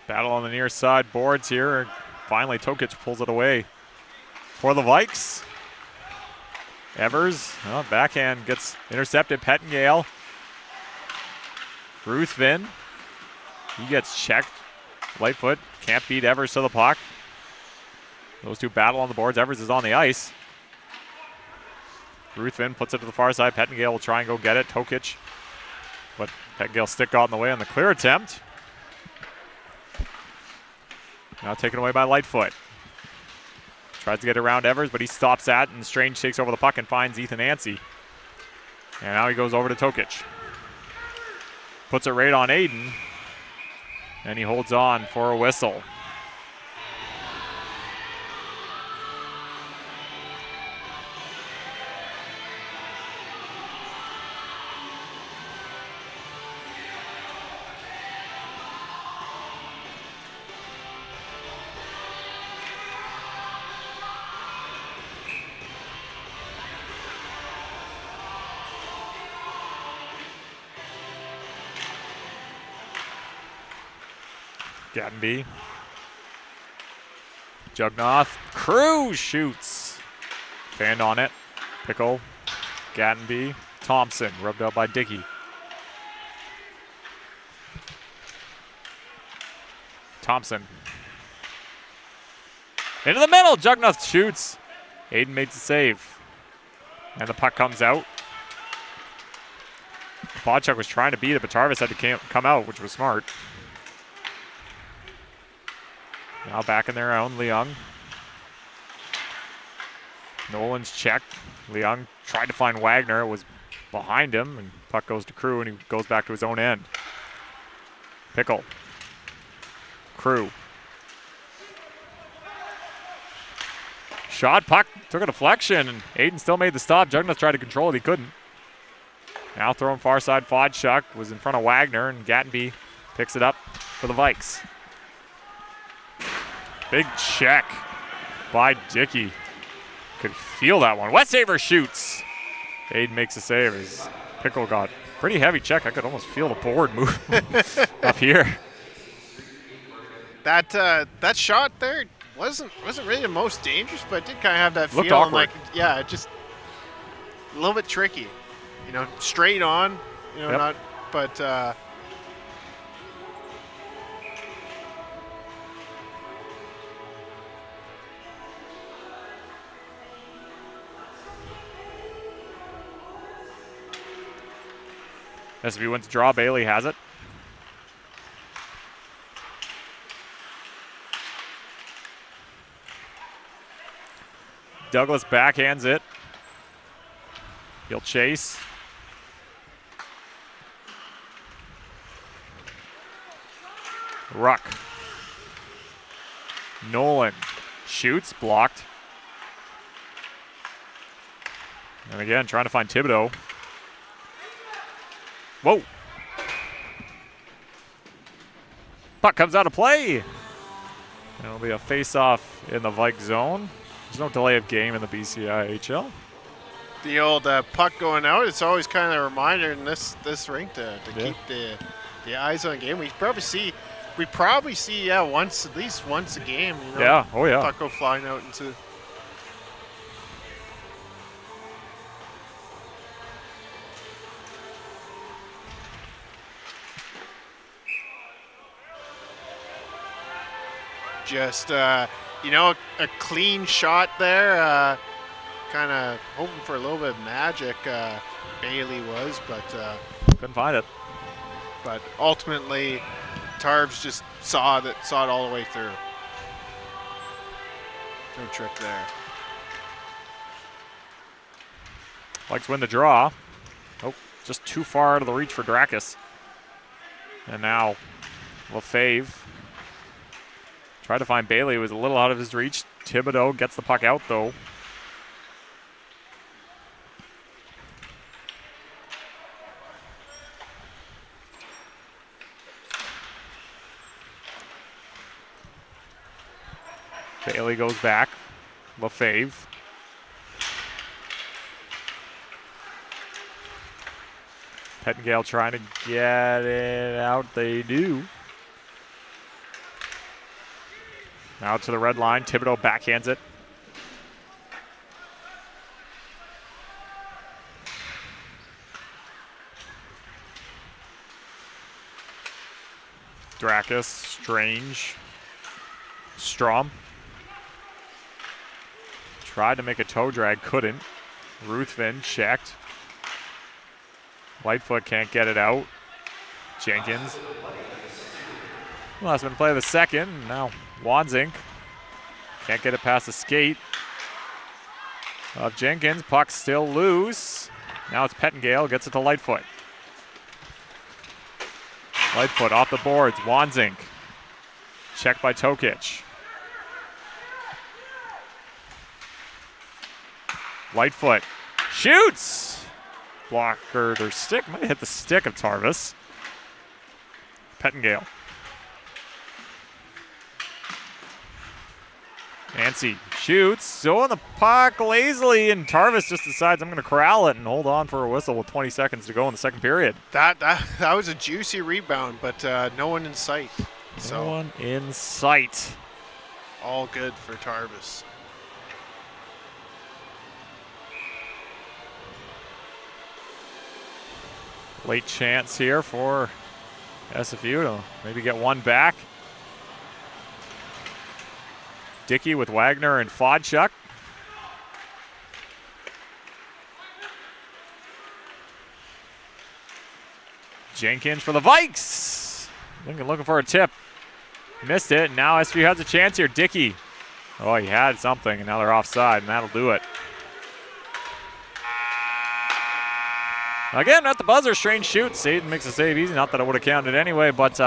Battle on the near side boards here. Finally, Tokic pulls it away for the Vikes. Evers, backhand gets intercepted. Pettingale. Ruthven. He gets checked. Lightfoot can't beat Evers to the puck. Those two battle on the boards. Evers is on the ice. Ruthven puts it to the far side. Pettingale will try and go get it. Tokic. But Pettingale's stick got in the way on the clear attempt. Now taken away by Lightfoot. Tries to get around Evers, but he stops that, and Strange takes over the puck and finds Ethan Nancy. And now he goes over to Tokic. Puts it right on Aiden, and he holds on for a whistle. Gattenby. Jugnoth. Crew shoots. Fanned on it. Pickle. Gattenby. Thompson. Rubbed out by Dickey. Thompson. Into the middle. Jugnoth shoots. Aiden makes the save. And the puck comes out. Fodchuk was trying to beat it, but Tarvis had to come out, which was smart. Now back in their own, Leung. Nolan's checked. Leung tried to find Wagner. It was behind him, and puck goes to Crew, and he goes back to his own end. Pickle. Crew. Shot, puck, took a deflection, and Aiden still made the stop. Jugnuth tried to control it, he couldn't. Now throwing far side, Fodchuk was in front of Wagner, and Gattenby picks it up for the Vikes. Big check by Dickey. Could feel that one. Westhaver shoots. Aiden makes a save as Pickle got pretty heavy check. I could almost feel the board move up here. That shot there wasn't really the most dangerous, but it did kind of have that Looked feeling awkward. like, yeah, just a little bit tricky. You know, straight on, you know, Yep. not, but SFU wins the draw. Bailey has it. Douglas backhands it. He'll chase. Ruck. Nolan shoots, blocked. And again, trying to find Thibodeau. Whoa. Puck comes out of play. It'll be a face-off in the Vike zone. There's no delay of game in the BCIHL. the old puck going out, it's always kind of a reminder in this rink to keep the eyes on the game. We probably see once, at least once a game. You know, Yeah, oh yeah. Puck go flying out into. Just a clean shot there. Kind of hoping for a little bit of magic. Bailey was, but Couldn't find it. But ultimately, Tarbs just saw it all the way through. No trick there. Vikes win the draw. Oh, just too far out of the reach for Drakis. And now Lefebvre tried to find Bailey. It was a little out of his reach. Thibodeau gets the puck out, though. Bailey goes back. Lefebvre. Pettingale trying to get it out. They do. Now to the red line. Thibodeau backhands it. Drakis, Strange, Strom. Tried to make a toe drag, couldn't. Ruthven checked. Lightfoot can't get it out. Jenkins. Last minute play of the second. Now Wanzink can't get it past the skate of Jenkins. Puck still loose. Now it's Pettingale, gets it to Lightfoot. Lightfoot off the boards. Wanzink. Checked by Tokic. Lightfoot shoots. Blocker, their stick might hit the stick of Tarvis. Pettingale. Nancy shoots, so on the puck lazily, and Tarvis just decides I'm going to corral it and hold on for a whistle with 20 seconds to go in the second period. That was a juicy rebound, but no one in sight. No one in sight. All good for Tarvis. Late chance here for SFU to maybe get one back. Dickey with Wagner and Fodchuk. Jenkins for the Vikes. Looking for a tip. Missed it. Now SFU has a chance here. Dickey. Oh, he had something, and now they're offside, and that'll do it. Again, at the buzzer, strange shoot. Saden makes a save easy. Not that it would have counted anyway, but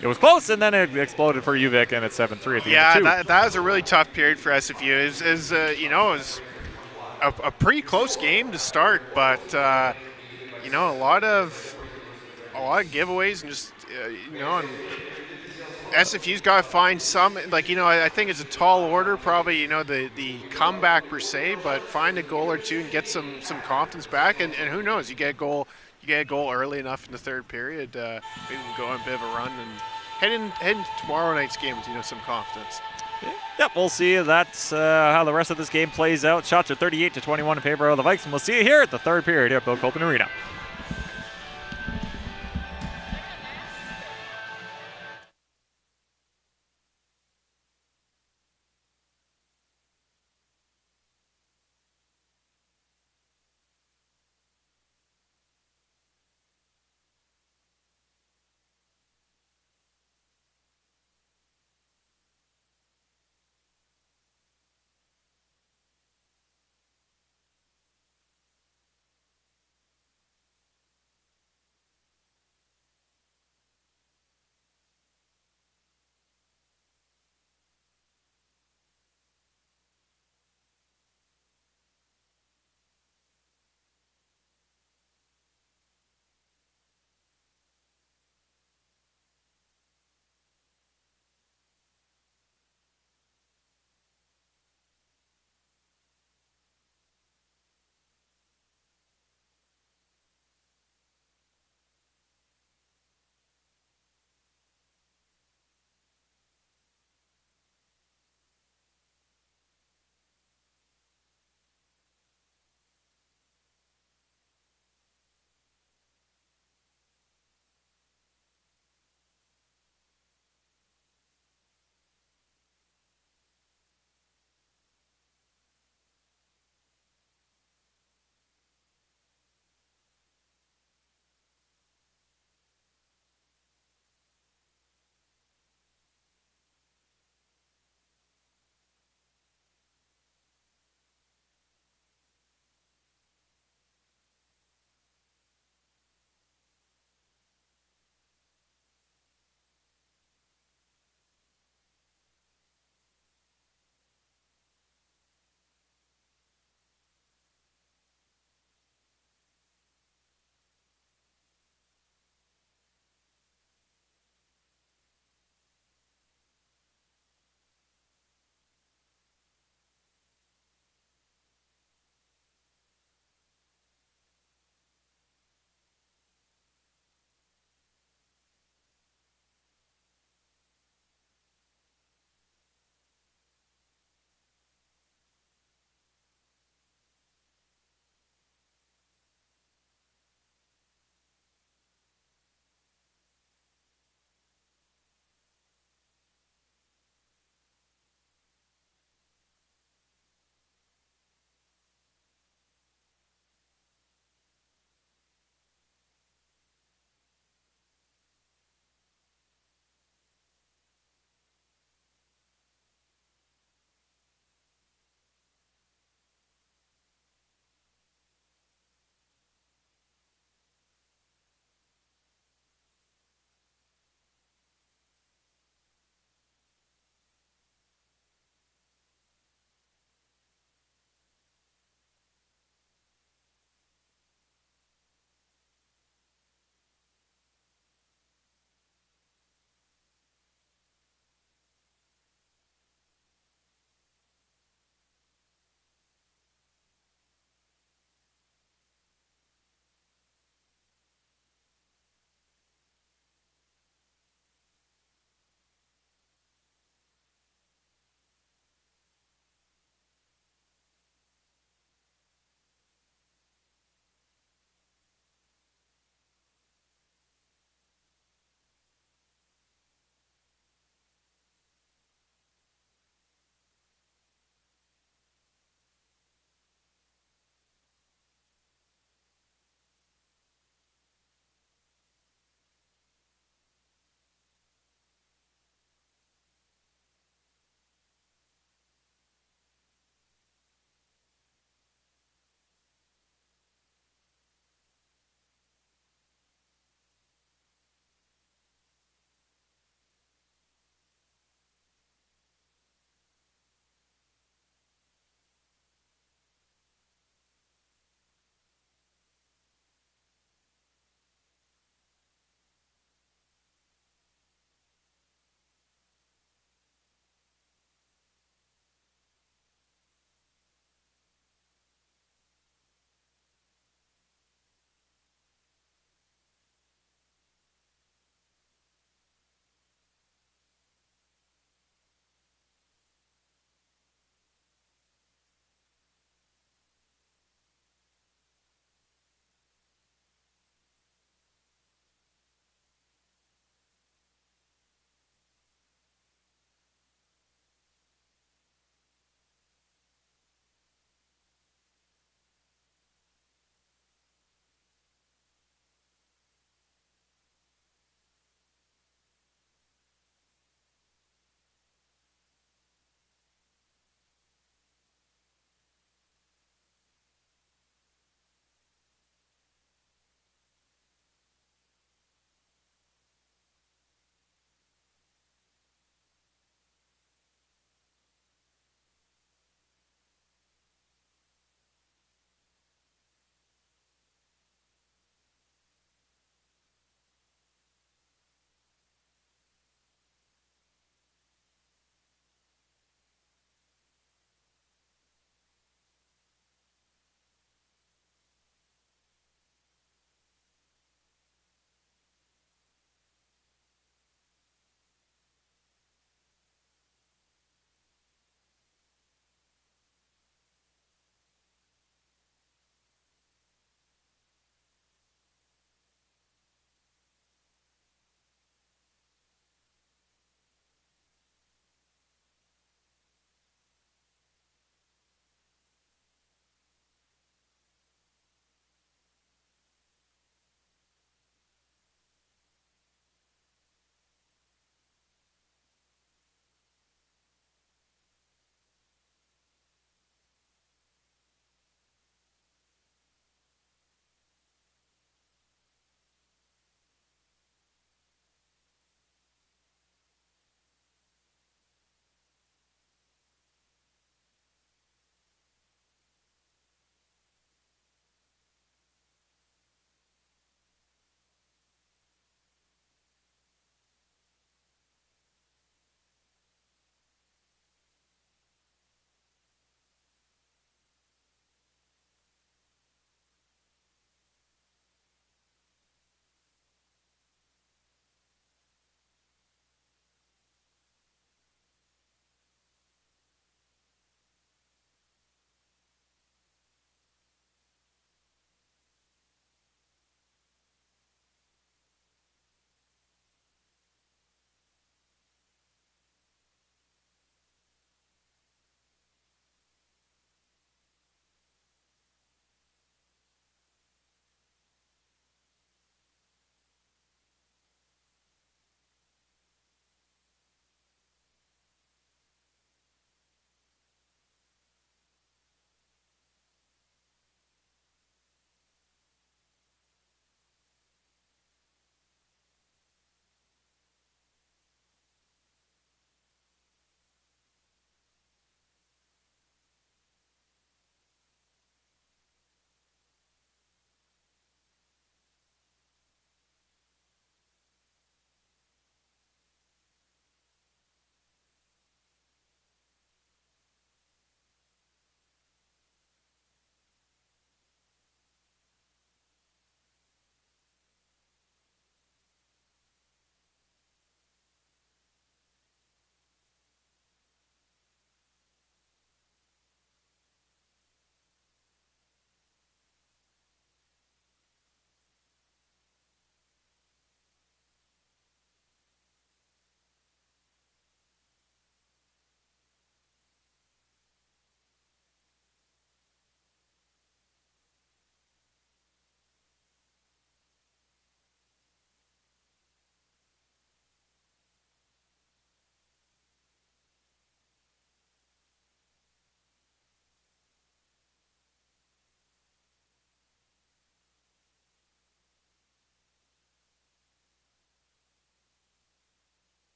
it was close, and then it exploded for UVic, and it's 7-3 at the end of 2. Yeah, that was a really tough period for SFU. It was a pretty close game to start, but a lot of giveaways and just and SFU's got to find some, I think it's a tall order, probably, the comeback per se, but find a goal or two and get some confidence back. And who knows, you get a goal early enough in the third period, maybe we can go on a bit of a run and head into tomorrow night's game with, some confidence. Yep, we'll see. That's how the rest of this game plays out. Shots are 38-21 in favor of the Vikes, and we'll see you here at the third period here at Bill Copeland Arena.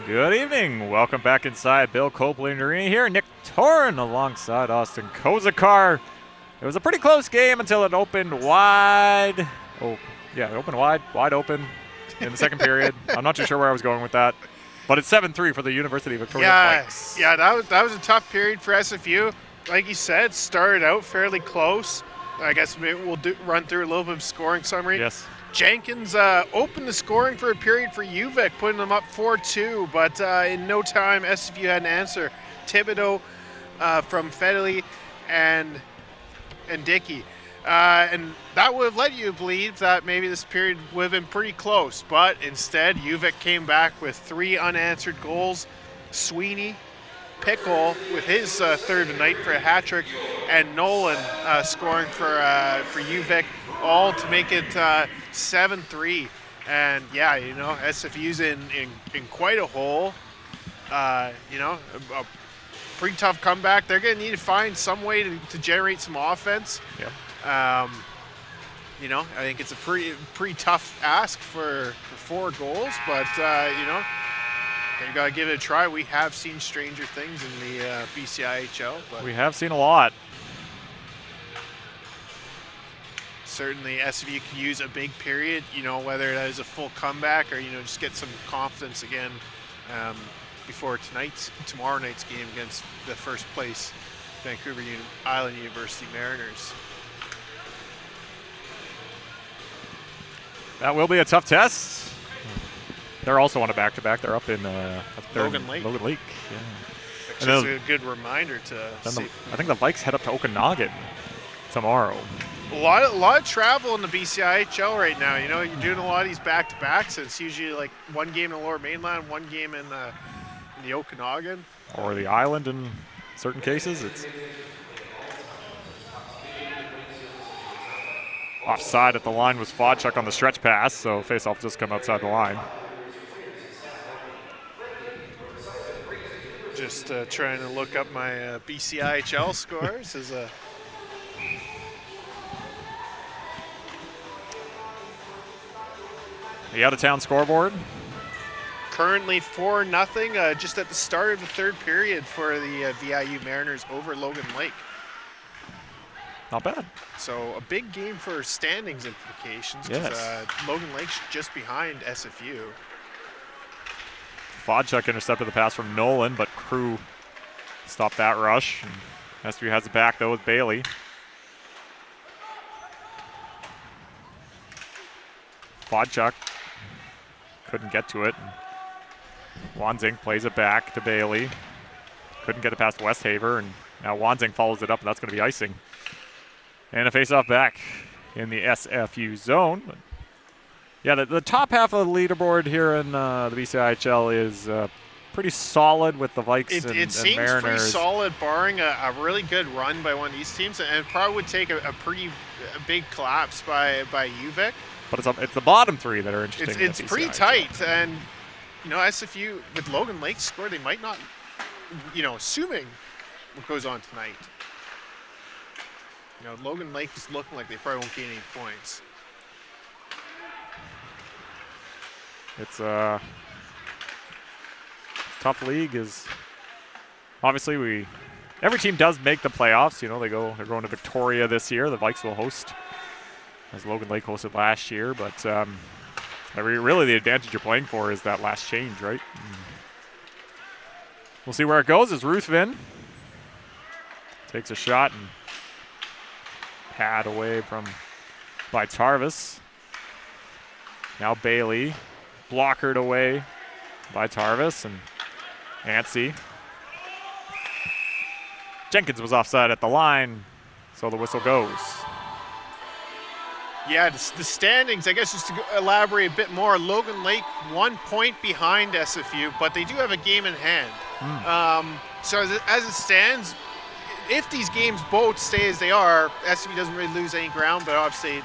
Good evening. Welcome back inside Bill Copeland Arena here. Nick Torn alongside Austin Kozakar. It was a pretty close game until it opened wide. Oh, yeah, it opened wide open in the second period. I'm not too sure where I was going with that. But it's 7-3 for the University of Victoria Vikes. Yeah, that was a tough period for SFU. Like you said, started out fairly close. I guess maybe we'll run through a little bit of scoring summary. Yes. Jenkins opened the scoring for a period for UVic, putting them up 4-2, but in no time, SFU had an answer. Thibodeau from Fedley and Dickey. And that would have led you to believe that maybe this period would have been pretty close, but instead, UVic came back with 3 unanswered goals. Sweeney, Pickle with his third of the night for a hat trick, and Nolan scoring for UVic, all to make it 7-3. And yeah, you know, SFU's in quite a hole. You know, a pretty tough comeback. They're going to need to find some way to generate some offense. Yeah. You know, I think it's a pretty tough ask for 4 goals, but you know, you got to give it a try. We have seen stranger things in the BCIHL, but We have seen a lot. certainly SFU can use a big period, you know, whether that is a full comeback or, you know, just get some confidence again before tomorrow night's game against the first place Vancouver Island University Mariners. That will be a tough test. They're also on a back-to-back. They're up in Logan Lake. Logan Lake, yeah. Which is a good reminder to see. I think the Vikes head up to Okanagan tomorrow. A lot of travel in the BCIHL right now. You know, you're doing a lot of these back-to-backs. It's usually like one game in the Lower Mainland, one game in the Okanagan. Or the island in certain cases. It's offside at the line was Fodchuk on the stretch pass, so face-off just come outside the line. Just trying to look up my BCIHL scores as a. The out-of-town scoreboard. Currently 4-0, just at the start of the third period for the VIU Mariners over Logan Lake. Not bad. So a big game for standings implications. Yes. Logan Lake's just behind SFU. Fodchuk intercepted the pass from Nolan, but Crew stopped that rush. And SFU has it back, though, with Bailey. Fodchuk couldn't get to it. Wanzing plays it back to Bailey. Couldn't get it past Westhaver, and now Wanzing follows it up, and that's going to be icing. And a face-off back in the SFU zone. Yeah, the top half of the leaderboard here in the BCIHL is pretty solid with the Vikes and seems Mariners. pretty solid, barring a really good run by one of these teams, and it probably would take a big collapse by UVic. But it's the bottom 3 that are interesting. It's pretty tight, and you know, SFU with Logan Lake's score, they might not, you know, assuming what goes on tonight. You know, Logan Lake is looking like they probably won't gain any points. It's a tough league. Is obviously every team does make the playoffs. You know, they're going to Victoria this year. The Vikes will host, as Logan Lake hosted last year. But really the advantage you're playing for is that last change, right? We'll see where it goes as Ruthven takes a shot and pad away by Tarvis. Now Bailey blockered away by Tarvis and Antsy. Jenkins was offside at the line, so the whistle goes. Yeah, the standings, I guess, just to elaborate a bit more, Logan Lake 1 point behind SFU, but they do have a game in hand. So as it stands, if these games both stay as they are, SFU doesn't really lose any ground, but obviously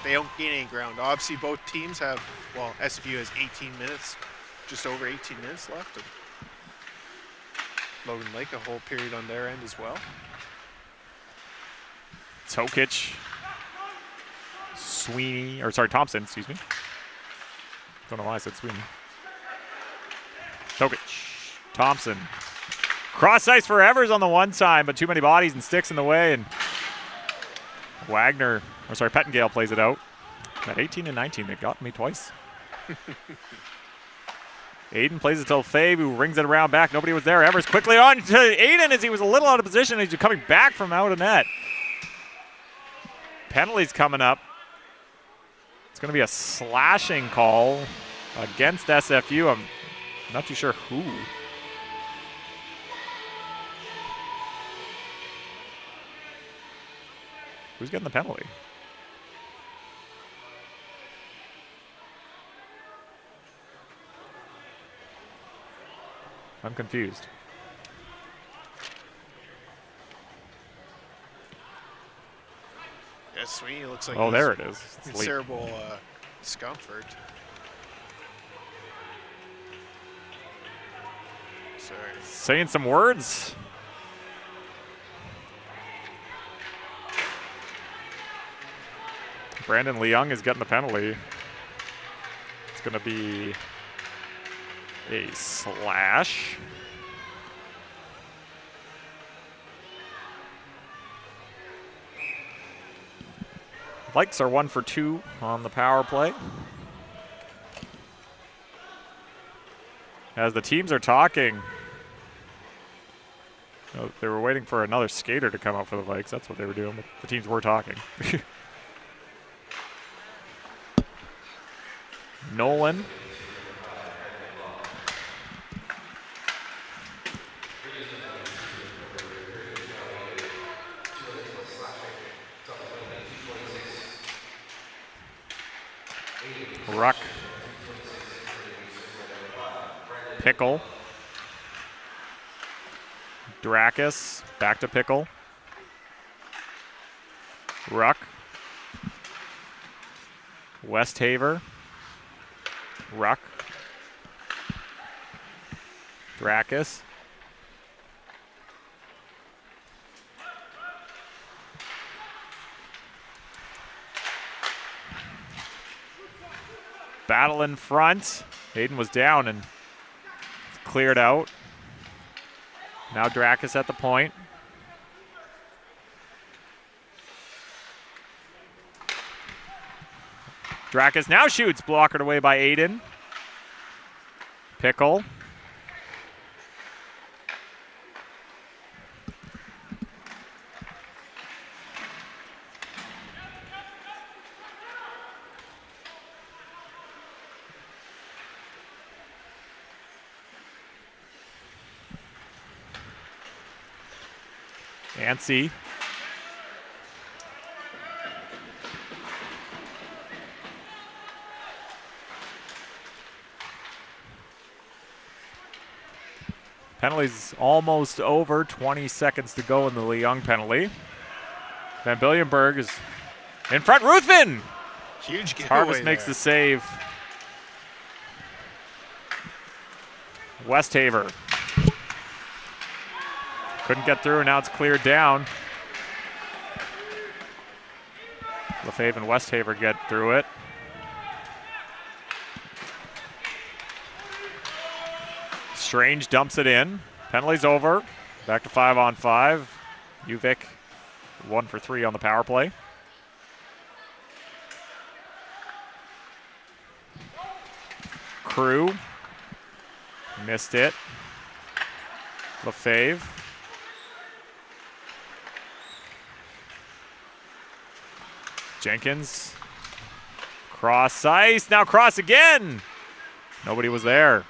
they don't gain any ground. Obviously both teams have, well, SFU has 18 minutes, just over 18 minutes left. And Logan Lake a whole period on their end as well. Tokic. Thompson, excuse me. Don't know why I said Sweeney. Tokic. Thompson. Cross ice for Evers on the one time, but too many bodies and sticks in the way. And Pettengale plays it out. At 18 and 19, they've gotten me twice. Aiden plays it to Lefebvre, who rings it around back. Nobody was there. Evers quickly on to Aiden as he was a little out of position. He's coming back from out of net. Penalties coming up. It's going to be a slashing call against SFU. I'm not too sure who. Who's getting the penalty? I'm confused. Yeah, Sweeney looks like there it is. Cerebral discomfort. Sorry. Saying some words. Brandon Leung is getting the penalty. It's going to be a slash. Vikes are 1 for 2 on the power play. As the teams are talking, they were waiting for another skater to come out for the Vikes. That's what they were doing, but the teams were talking. Nolan. Ruck. Pickle. Dracus. Back to Pickle. Ruck. Westhaver. Ruck. Dracus. Battle in front. Hayden was down and cleared out. Now Dracus at the point. Dracus now shoots, blockered away by Aiden. Pickle. Nancy. Penalty's almost over. 20 seconds to go in the Leung penalty. Van Billenberg is in front. Ruthven! Huge giveaway. Harvest makes the save. Westhaver. Couldn't get through, and now it's cleared down. Lefebvre and Westhaver get through it. Strange dumps it in. Penalty's over. Back to 5-on-5. UVic 1 for 3 on the power play. Crew. Missed it. Lefebvre. Jenkins. Cross ice. Now cross again. Nobody was there.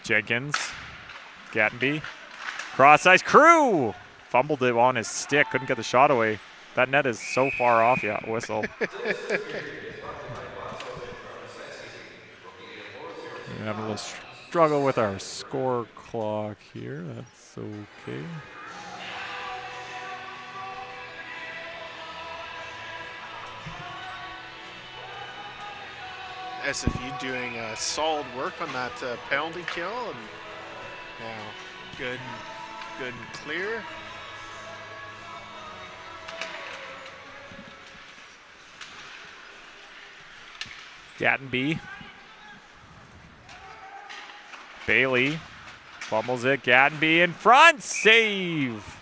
Jenkins. Gattenby. Cross ice. Crew. Fumbled it on his stick. Couldn't get the shot away. That net is so far off. Yeah, whistle. We're having a little struggle with our score clock here. That's okay. SFU doing solid work on that penalty kill, and now good and clear. Gattenby. Bailey fumbles it. Gatenby in front. Save.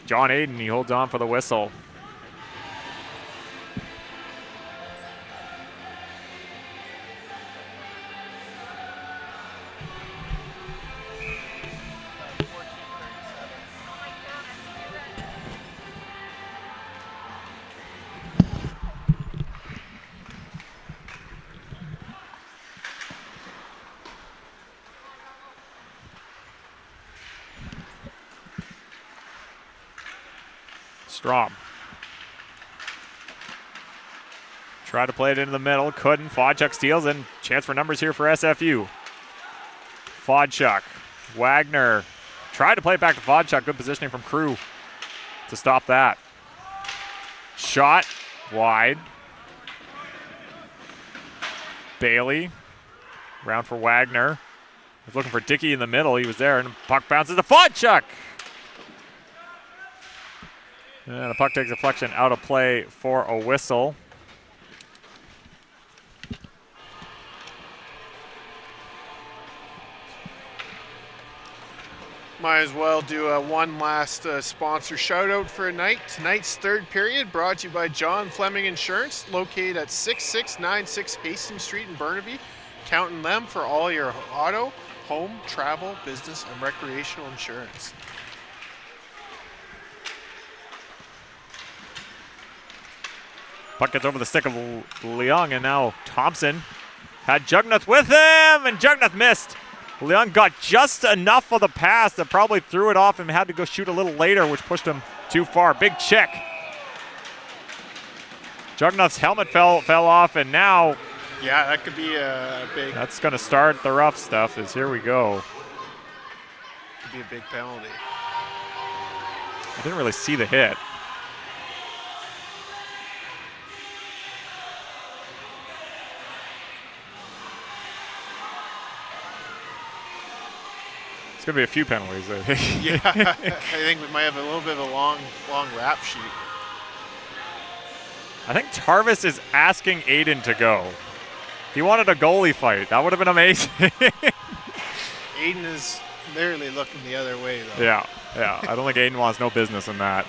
John Aiden, he holds on for the whistle. Strom. Tried to play it into the middle, couldn't. Fodchuk steals, and chance for numbers here for SFU. Fodchuk. Wagner tried to play it back to Fodchuk. Good positioning from Crew to stop that. Shot wide. Bailey. Round for Wagner. Was looking for Dickey in the middle. He was there, and puck bounces to Fodchuk. And the puck takes deflection out of play for a whistle. Might as well do one last sponsor shout out for a night. Tonight's third period brought to you by John Fleming Insurance, located at 6696 Hastings Street in Burnaby. Counting them for all your auto, home, travel, business, and recreational insurance. Puck gets over the stick of Leung, and now Thompson had Jugnath with him, and Jugnath missed. Leung got just enough of the pass that probably threw it off and had to go shoot a little later, which pushed him too far. Big check. Jugnath's helmet fell off, and now... Yeah, that could be a big... That's going to start the rough stuff, as here we go. Could be a big penalty. I didn't really see the hit. It's going to be a few penalties, I think. Yeah, I think we might have a little bit of a long rap sheet. I think Tarvis is asking Aiden to go. He wanted a goalie fight. That would have been amazing. Aiden is literally looking the other way, though. Yeah. I don't think Aiden wants no business in that.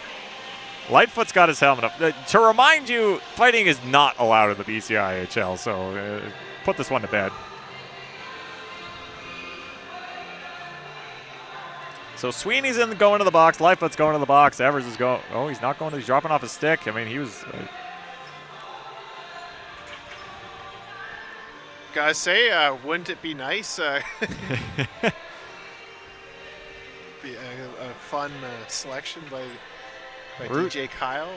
Lightfoot's got his helmet up. To remind you, fighting is not allowed in the BCIHL, so put this one to bed. So Sweeney's going to the box. Lightfoot's going to the box. Evers is going. Oh, he's not going to. He's dropping off his stick. I mean, he was. Gotta say, wouldn't it be nice? Be a fun selection by DJ Kyle.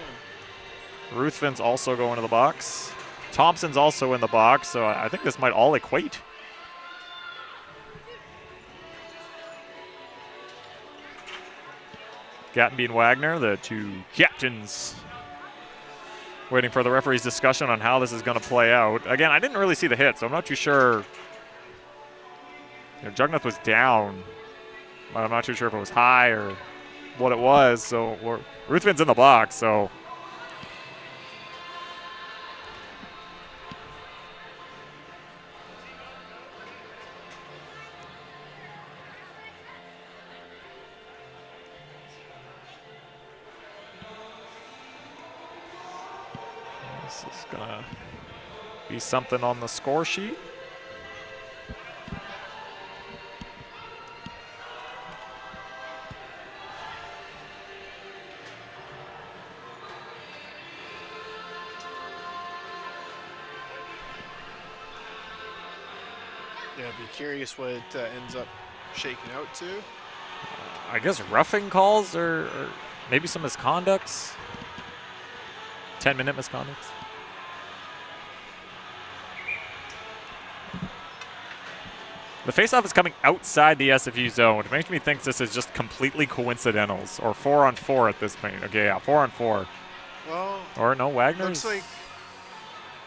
Ruthven's also going to the box. Thompson's also in the box, so I think this might all equate. Gatenby and Wagner, the two captains, waiting for the referee's discussion on how this is going to play out. Again, I didn't really see the hit, so I'm not too sure. Jugnath was down, but I'm not too sure if it was high or what it was. So Ruthven's in the box, so. This is going to be something on the score sheet. Yeah, I'd be curious what it ends up shaking out to. I guess roughing calls or maybe some misconducts. 10-minute misconducts. The faceoff is coming outside the SFU zone, which makes me think this is just completely coincidentals, or 4-on-4 at this point. Okay, yeah, 4-on-4. Well, or no, Wagner's. looks like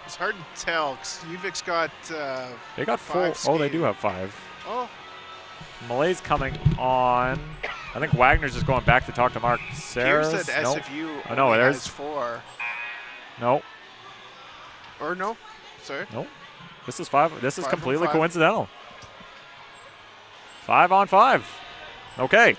it's hard to tell because UVic's got. They got 4. Oh, they do have 5. Oh. Malay's coming on. I think Wagner's just going back to talk to Mark Saras. Here said SFU. Oh, no, there's 4. No. Or no? Sorry. No. This is 5. This is 5 completely from 5. coincidental. 5-on-5. Okay.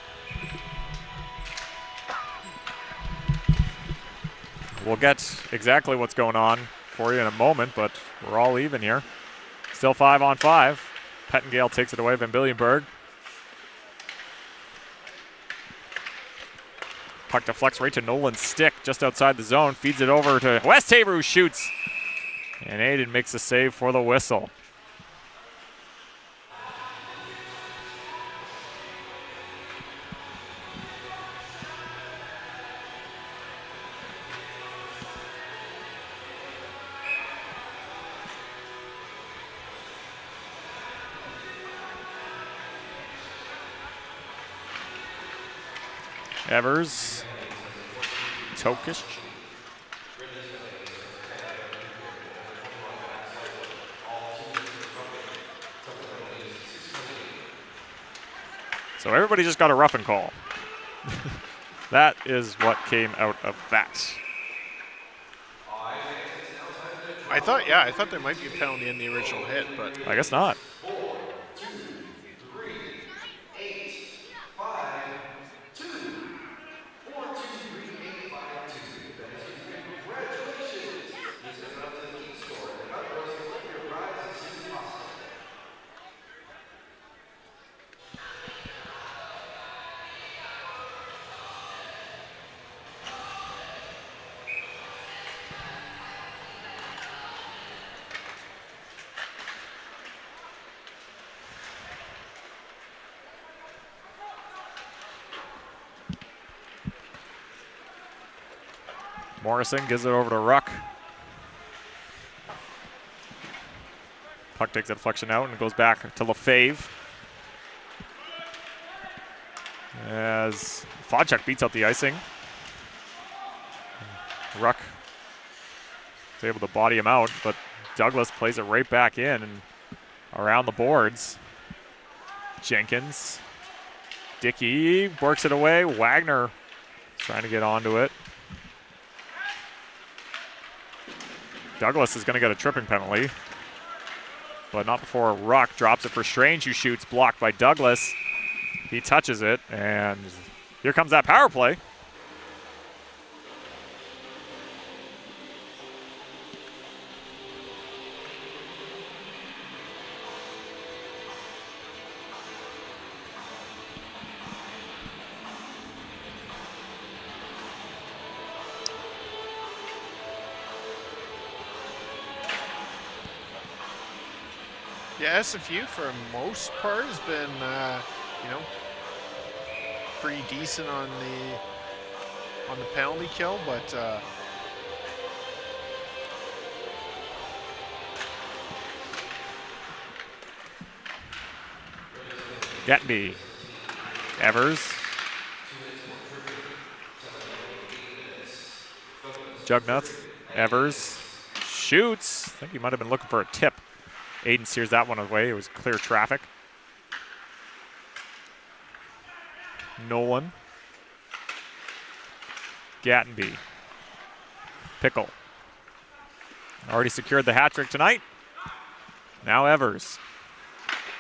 We'll get exactly what's going on for you in a moment, but we're all even here. Still 5-on-5. Pettengale takes it away from Billienberg. Puck deflects right to Nolan's stick just outside the zone. Feeds it over to Westhaver, who shoots. And Aiden makes a save for the whistle. Evers, Tokish. So everybody just got a rough and call. That is what came out of that. I thought there might be a penalty in the original hit, but I guess not. Morrison gives it over to Ruck. Puck takes a deflection out and goes back to Lefebvre. As Fodchuk beats out the icing. Ruck is able to body him out, but Douglas plays it right back in and around the boards. Jenkins. Dickey works it away. Wagner trying to get onto it. Douglas is going to get a tripping penalty, but not before Ruck drops it for Strange, who shoots, blocked by Douglas. He touches it, and here comes that power play. yeah, SFU for the most part has been, pretty decent on the penalty kill, but Getby, Evers, Jugnuth, Evers shoots. I think he might have been looking for a tip. Aiden steers that one away. It was clear traffic. Nolan. Gattenby. Pickle. Already secured the hat trick tonight. Now Evers.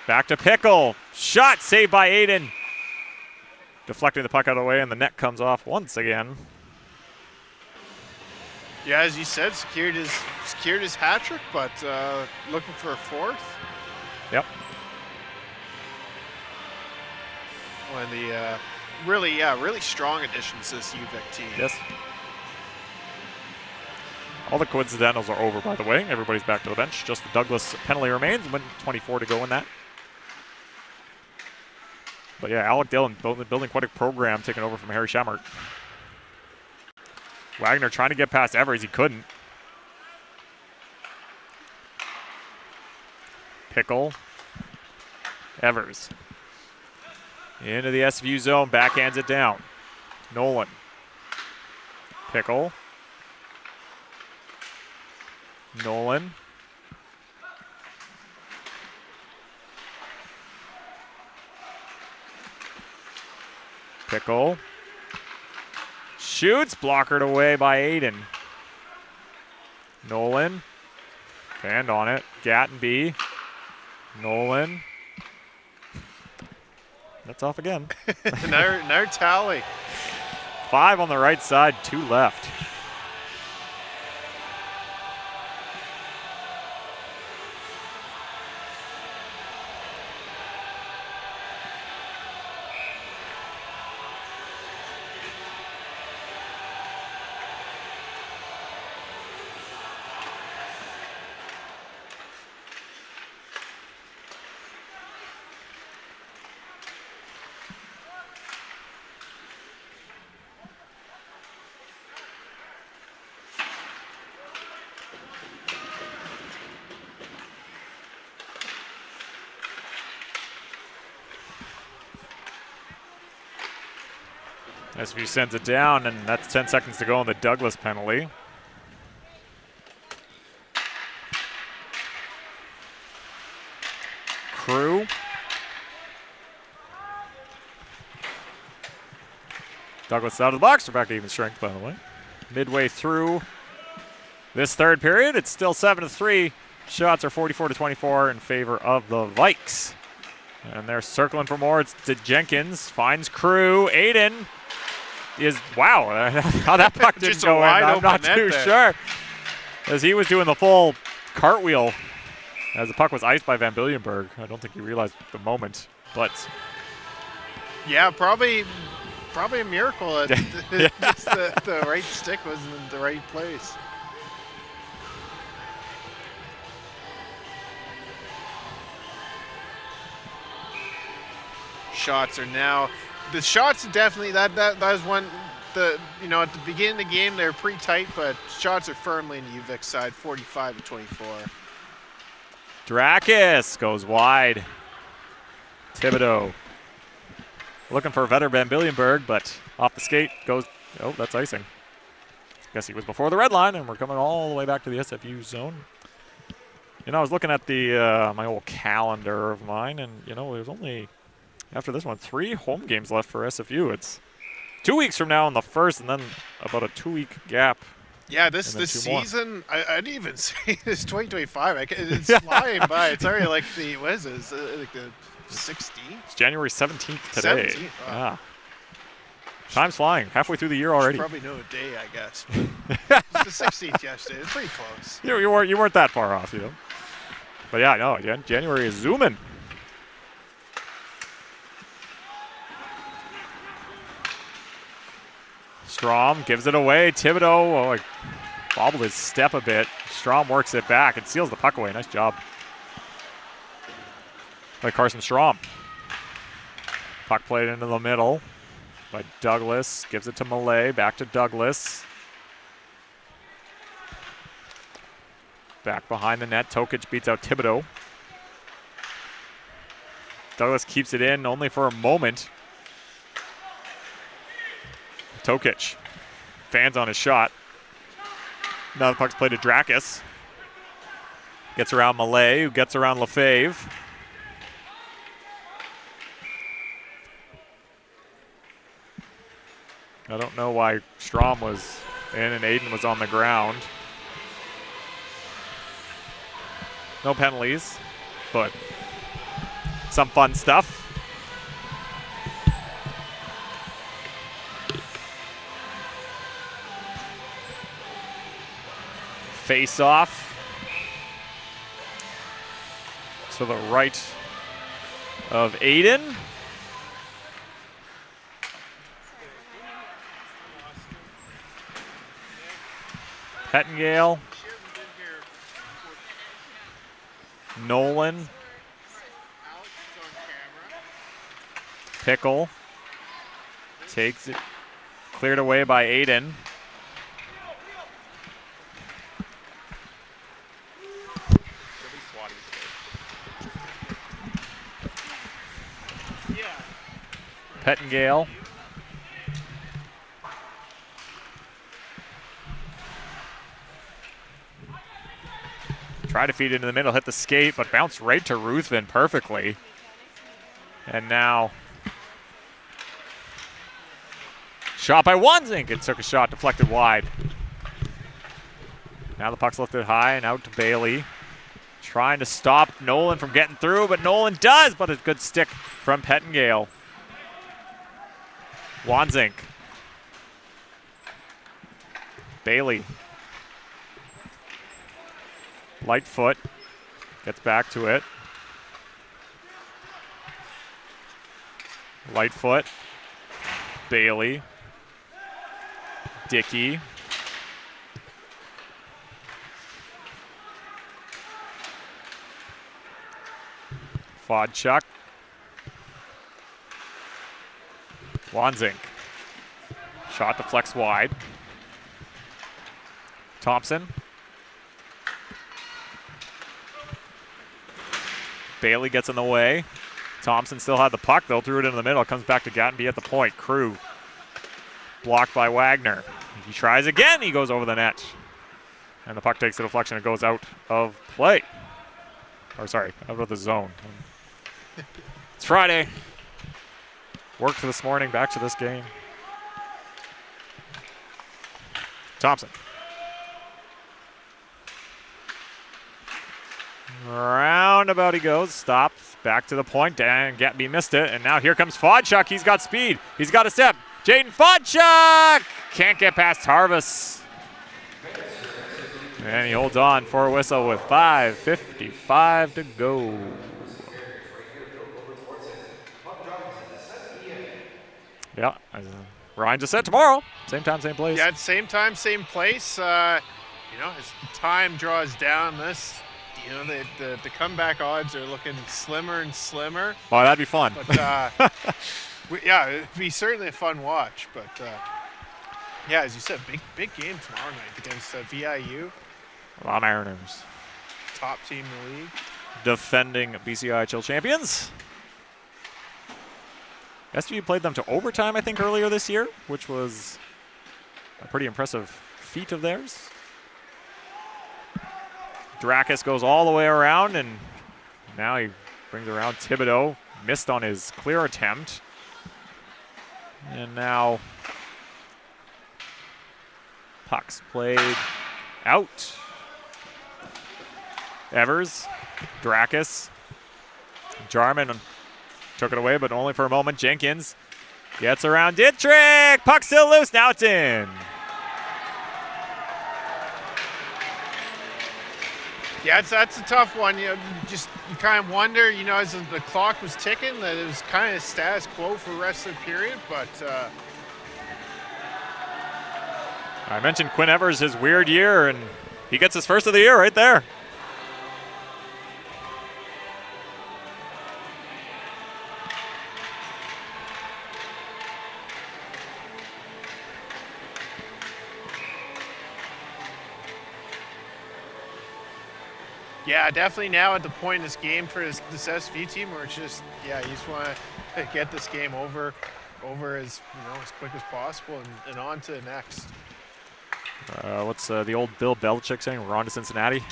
Back to Pickle. Shot saved by Aiden. Deflecting the puck out of the way, and the net comes off once again. yeah, as you said, secured his hat trick, but looking for a fourth. Yep. One of the really strong additions to this UVic team. Yes. All the coincidentals are over, by the way. Everybody's back to the bench. Just the Douglas penalty remains. 24 to go in that. But yeah, Alec Dillon building quite a program, taking over from Harry Schammert. Wagner trying to get past Evers. He couldn't. Pickle. Evers. Into the SFU zone. Backhands it down. Nolan. Pickle. Nolan. Pickle. Shoots. Blockered away by Aiden. Nolan. Fanned on it. Gattenby. Nolan. That's off again. another tally. 5 on the right side, 2 left. SFU sends it down, and that's 10 seconds to go on the Douglas penalty. Crew. Douglas out of the box. We're back to even strength, by the way. Midway through this third period, it's still 7-3. Shots are 44-24 in favor of the Vikes. And they're circling for more. It's to Jenkins. Finds Crew. Aiden is, wow, how that puck didn't go in, I'm not too sure. As he was doing the full cartwheel as the puck was iced by Van Billenberg. I don't think he realized the moment, but. Yeah, probably a miracle that the right stick was in the right place. Shots are now. The shots definitely that was one. At the beginning of the game they were pretty tight, but shots are firmly in the UVic side, 45-24. Drakis goes wide. Thibodeau looking for Vetter Van Billenberg, but off the skate goes. Oh, that's icing. Guess he was before the red line, and we're coming all the way back to the SFU zone. I was looking at the my old calendar of mine, and it was only. After this one, 3 home games left for SFU. It's 2 weeks from now in the first, and then about a 2-week gap. Yeah, this season, I didn't even say this 2025. It's flying by. It's already like the, what is it? Is it like the 16th? It's January 17th today. 17th? Wow. Yeah. Time's flying. Halfway through the year already. Probably know a day, I guess. It's the 16th yesterday. It's pretty close. You weren't that far off, But yeah, no, January is zooming. Strom gives it away. Thibodeau bobbled his step a bit. Strom works it back and seals the puck away. Nice job by Carson Strom. Puck played into the middle by Douglas. Gives it to Malay. Back to Douglas. Back behind the net. Tokic beats out Thibodeau. Douglas keeps it in only for a moment. Tokic fans on his shot. Now the puck's played to Drakis. Gets around Malay, who gets around Lefebvre. I don't know why Strom was in and Aiden was on the ground. No penalties, but some fun stuff. Face off to the right of Aiden. Pettingale. Nolan. Pickle. Takes it. Cleared away by Aiden. Pettingale. Try to feed into the middle, hit the skate, but bounced right to Ruthven perfectly. And now, shot by Wanzink. It took a shot, deflected wide. Now the puck's lifted high and out to Bailey. Trying to stop Nolan from getting through, but Nolan does, but a good stick from Pettingale. Wanzink. Bailey. Lightfoot. Gets back to it. Lightfoot. Bailey. Dickey. Fodchuk. Wanzink. Shot deflects wide. Thompson. Bailey gets in the way. Thompson still had the puck, though, threw it into the middle. Comes back to Gattenby at the point. Crew blocked by Wagner. He tries again. He goes over the net. And the puck takes the deflection and goes out of play. Or sorry, out of the zone. It's Friday. Worked this morning, back to this game. Thompson. Roundabout he goes, stops, back to the point. Dan Gatby missed it, and now here comes Fodchuk. He's got speed. He's got a step. Jaden Fodchuk can't get past Harvis. And he holds on for a whistle with 5:55 to go. Yeah, Ryan just said tomorrow. Same time, same place. Yeah, same time, same place. As time draws down, the comeback odds are looking slimmer and slimmer. Oh, that'd be fun. But it'd be certainly a fun watch. But as you said, big game tomorrow night against VIU. La Mariners. Top team in the league. Defending BCIHL champions. SFU played them to overtime, I think, earlier this year, which was a pretty impressive feat of theirs. Drakis goes all the way around, and now he brings around Thibodeau. Missed on his clear attempt. And now pucks played out. Evers, Drakis, Jarman took it away, but only for a moment. Jenkins gets around Dietrich. Puck still loose. Now it's in. Yeah, that's a tough one. You kind of wonder, as the clock was ticking, that it was kind of status quo for the rest of the period. But I mentioned Quinn Evers, his weird year, and he gets his first of the year right there. Yeah, definitely now at the point in this game for this SFU team where it's just, you just want to get this game over as quick as possible and on to the next. What's the old Bill Belichick saying? We're on to Cincinnati.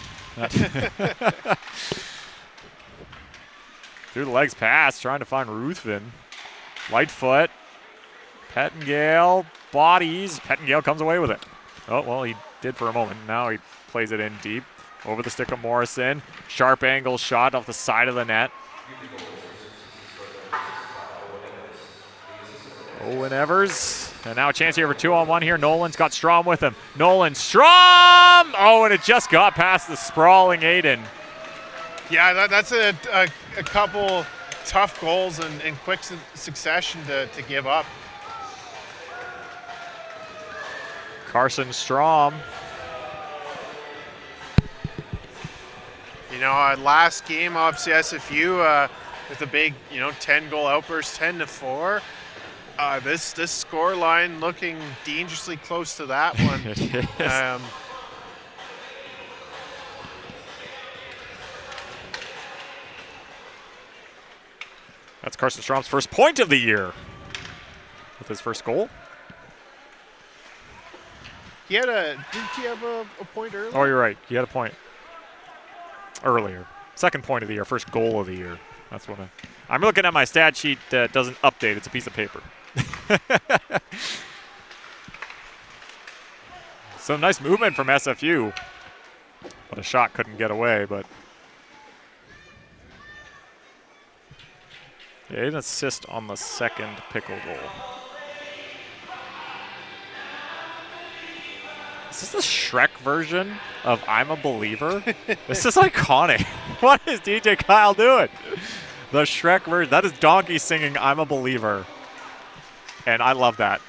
Through the legs pass, trying to find Ruthven. Lightfoot. Pettengale bodies. Pettengale comes away with it. Oh, well, he did for a moment. Now he plays it in deep. Over the stick of Morrison. Sharp angle shot off the side of the net. Owen Evers. And now a chance here for 2-on-1 here. Nolan's got Strom with him. Nolan, Strom! Oh, and it just got past the sprawling Aiden. Yeah, that's a couple tough goals in quick succession to give up. Carson Strom. Last game, obviously SFU with a big, 10-goal outburst, 10-4. This score line looking dangerously close to that one. It is. That's Carson Strom's first point of the year with his first goal. Didn't he have a point earlier? Oh, you're right. He had a point earlier. Second point of the year, first goal of the year. That's what I'm looking at my stat sheet that doesn't update. It's a piece of paper. Some nice movement from SFU. But a shot couldn't get away, but yeah, an assist on the second pickle goal. this the Shrek version of I'm a Believer? This is iconic. What is DJ Kyle doing? The Shrek version. That is Donkey singing I'm a Believer. And I love that.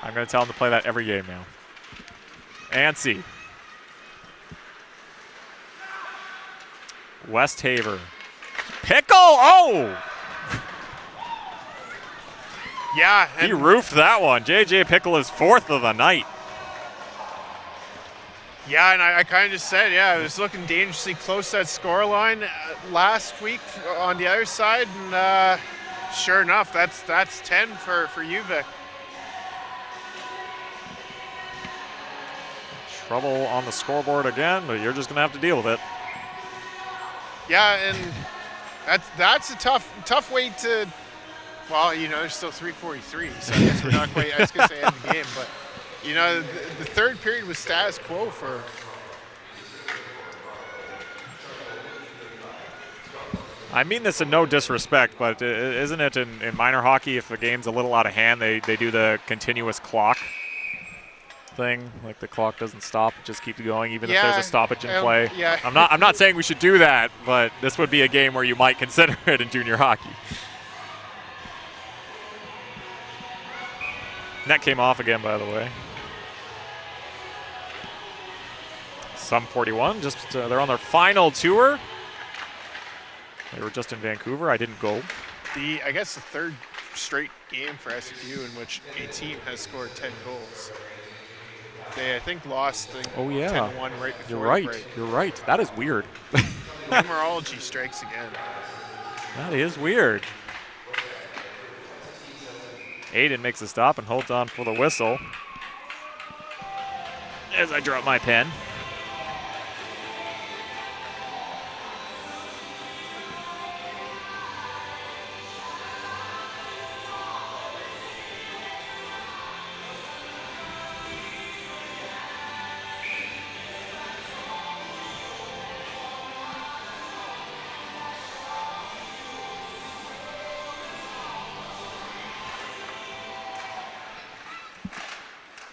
I'm going to tell him to play that every game now. Ansi. West Haver. Pickle! Oh! Yeah. He roofed that one. JJ Pickle is 4th of the night. Yeah, and I kind of just said, yeah, it was looking dangerously close to that scoreline last week on the other side, and sure enough, that's 10 for UVic. Trouble on the scoreboard again, but you're just going to have to deal with it. Yeah, and that's a tough way to. Well, you know, there's still 3:43, so I guess we're not quite. I was going to say end the game, but you know, the third period was status quo for. I mean this in no disrespect, but isn't it in minor hockey, if a game's a little out of hand, they do the continuous clock thing, like the clock doesn't stop, it just keeps going even if there's a stoppage in play. Yeah. I'm not saying we should do that, but this would be a game where you might consider it in junior hockey. Net came off again, by the way. Sum 41, just they're on their final tour. They were just in Vancouver. I didn't go. I guess the third straight game for SFU in which a team has scored 10 goals. They, I think, lost 10-1 right before the break. You're right. That is weird. Numerology strikes again. That is weird. Aiden makes a stop and holds on for the whistle. As I drop my pen.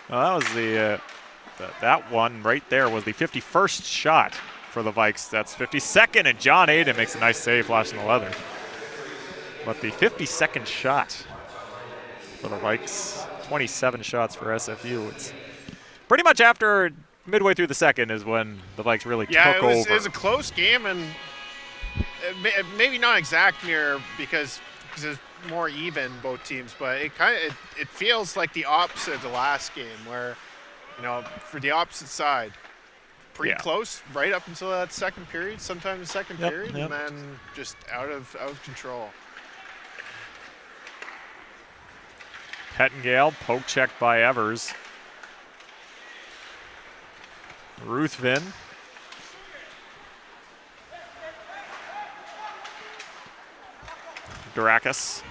Well, that was that one right there was the 51st shot for the Vikes. That's 52nd, and John Aiden makes a nice save flashing the leather. But the 52nd shot for the Vikes, 27 shots for SFU. It's pretty much after midway through the second is when the Vikes really took over. Yeah, it was a close game, and maybe not exact mirror because it's more even both teams, but it feels like the opposite of the last game where, you know, for the opposite side, pretty close right up until that second period, sometime in the second period, and then just out of control. Pettingale, poke check by Evers. Ruthven. Durakis.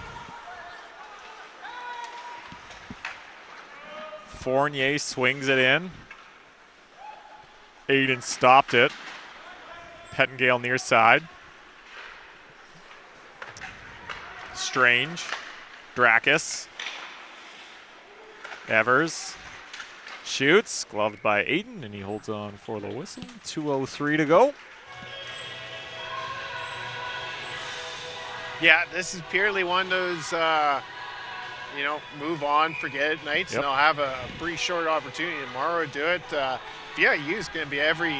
Fournier swings it in. Aiden stopped it. Pettingale near side. Strange. Durakis. Evers. Shoots. Gloved by Aiden, and he holds on for the whistle. 2:03 to go. Yeah, this is purely one of those, you know, move on, forget it nights, and they'll have a pretty short opportunity tomorrow to do it. BIU is going to be every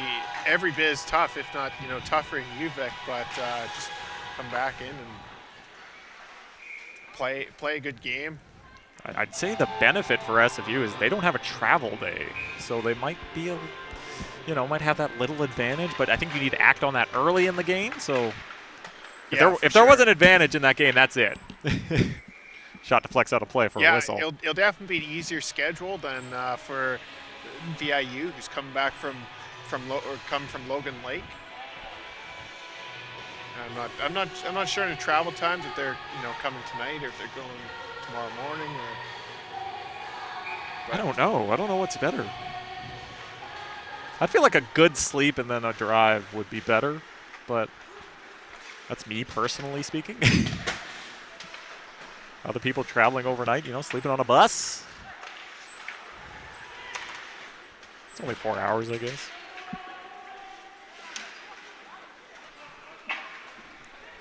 bit as tough, if not, you know, tougher in UVic, but just come back in and play a good game. I'd say the benefit for SFU is they don't have a travel day, so they might be, might have that little advantage, but I think you need to act on that early in the game, so if there was an advantage in that game, that's it. Shot to flex out of play for a whistle. Yeah, it'll definitely be an easier schedule than for VIU, who's coming back from Logan Lake. I'm not sure in the travel times if they're coming tonight or if they're going tomorrow morning. I don't know. I don't know what's better. I feel like a good sleep and then a drive would be better, but that's me personally speaking. Other people traveling overnight, sleeping on a bus. It's only 4 hours, I guess.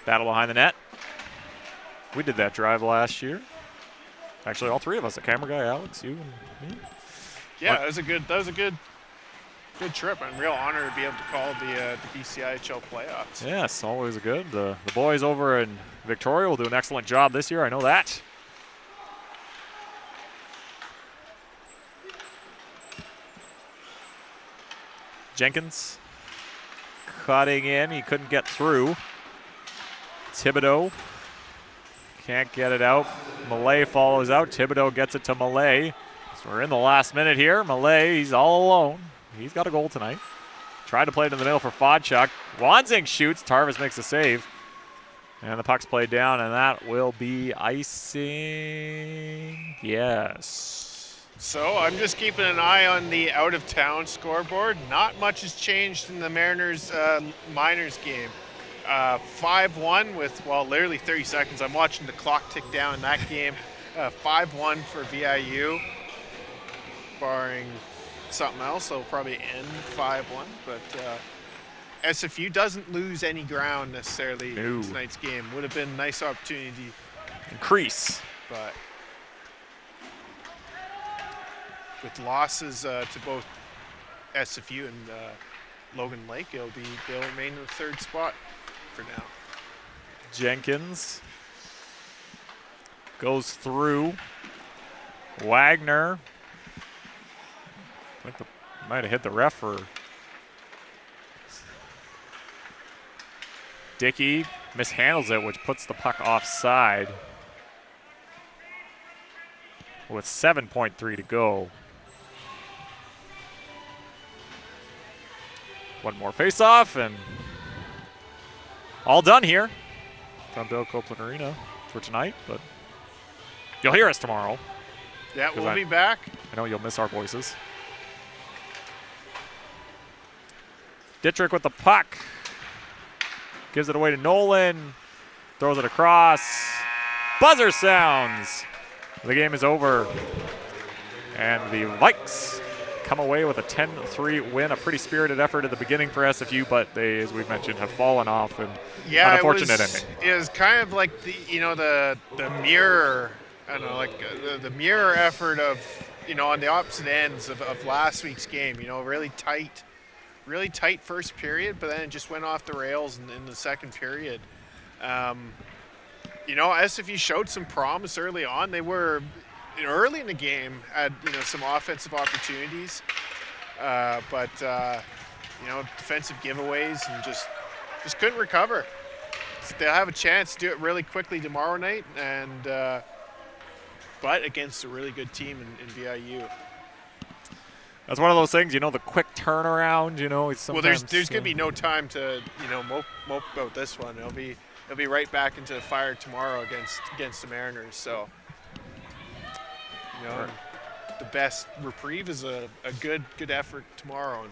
Battle behind the net. We did that drive last year. Actually, all three of us, the camera guy, Alex, you, and me. Yeah, that was a good trip. I'm real honored to be able to call the BCIHL playoffs. Yes, always good. The boys over in Victoria will do an excellent job this year. I know that. Jenkins cutting in. He couldn't get through. Thibodeau can't get it out. Malay follows out. Thibodeau gets it to Malay. So we're in the last minute here. Malay, he's all alone. He's got a goal tonight. Tried to play it in the middle for Fodchuk. Wanzing shoots. Tarvis makes a save. And the puck's played down, and that will be icing. Yes. So I'm just keeping an eye on the out-of-town scoreboard. Not much has changed in the Mariners Miners game. 5-1 with, well, literally 30 seconds. I'm watching the clock tick down in that game. 5-1 for VIU. Barring something else, they'll probably end 5-1. But SFU doesn't lose any ground necessarily in tonight's game. Would have been a nice opportunity. Increase. But with losses to both SFU and Logan Lake, they'll remain in the third spot for now. Jenkins goes through. Wagner. I think might have hit the ref or Dickey mishandles it, which puts the puck offside with 7.3 to go. One more face-off, and all done here from Bill Copeland Arena for tonight, but you'll hear us tomorrow. Yeah, we'll be back. I know you'll miss our voices. Dittrich with the puck. Gives it away to Nolan. Throws it across. Buzzer sounds. The game is over. And the Vikes come away with a 10-3 win. A pretty spirited effort at the beginning for SFU, but they, as we've mentioned, have fallen off. And yeah, unfortunate ending. It was kind of like the mirror. I don't know, like the mirror effort of, on the opposite ends of last week's game. Really tight first period, but then it just went off the rails in the second period. SFU showed some promise early on. They were early in the game, had some offensive opportunities, but defensive giveaways and just couldn't recover. So they'll have a chance to do it really quickly tomorrow night, and but against a really good team in VIU. That's one of those things, the quick turnaround, Well, there's going to be no time to, mope about this one. It'll be right back into the fire tomorrow against the Mariners. So, the best reprieve is a good effort tomorrow.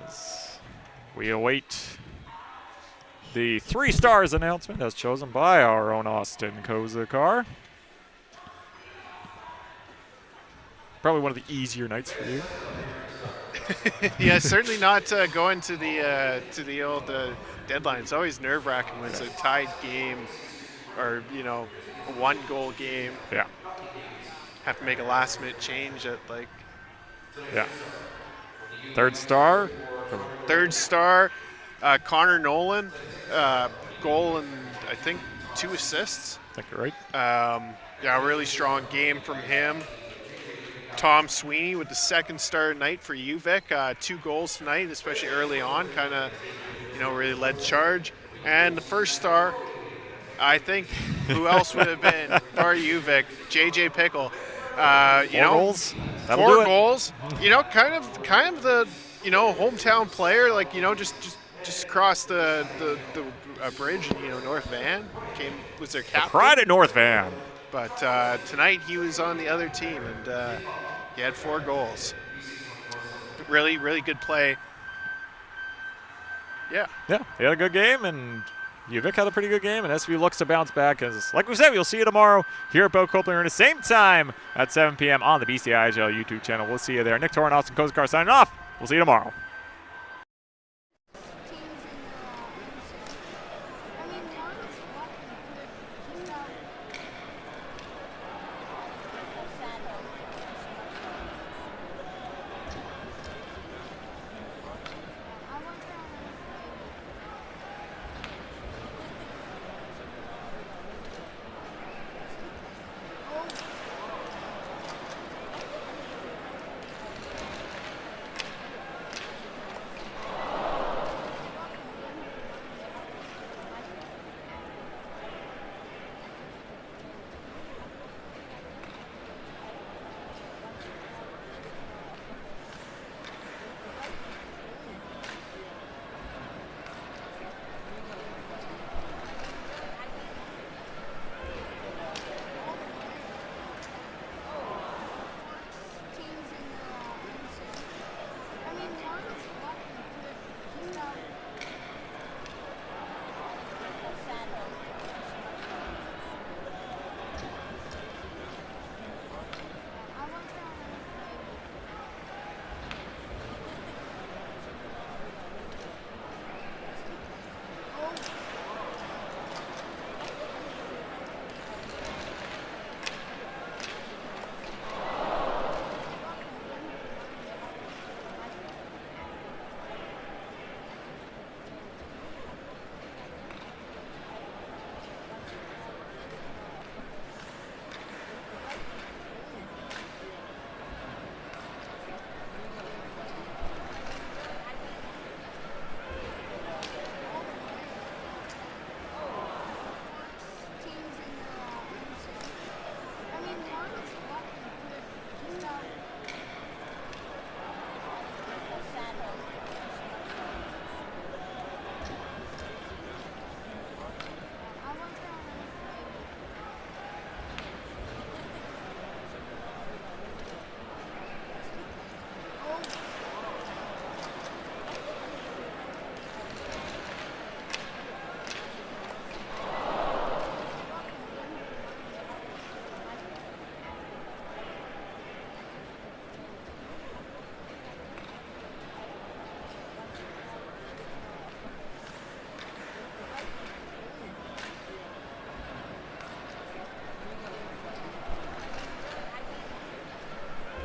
As we await the 3 stars announcement as chosen by our own Austin Kozakar. Probably one of the easier nights for you. Yeah, certainly not going to the old deadline. It's always nerve-wracking when it's a tied game or a 1-goal game. Yeah. Have to make a last-minute change at Yeah. Third star. Connor Nolan, goal and I think 2 assists. I think you're right. A really strong game from him. Tom Sweeney with the second star tonight for UVic. 2 goals tonight, especially early on, kind of, really led charge. And the first star, I think, who else would have been for UVic? JJ Pickle. 4 goals. That'll 4 do it. goals. Kind of the hometown player, just across the bridge in North Van. Was their captain. The pride at North Van. But tonight he was on the other team, and he had 4 goals. Really, really good play. Yeah. Yeah, he had a good game, and UVic had a pretty good game, and SFU looks to bounce back. As like we said, we'll see you tomorrow here at Bill Copeland Arena, same time at 7 p.m. on the BCIHL YouTube channel. We'll see you there. Nick Torn, Austin Kozakar signing off. We'll see you tomorrow.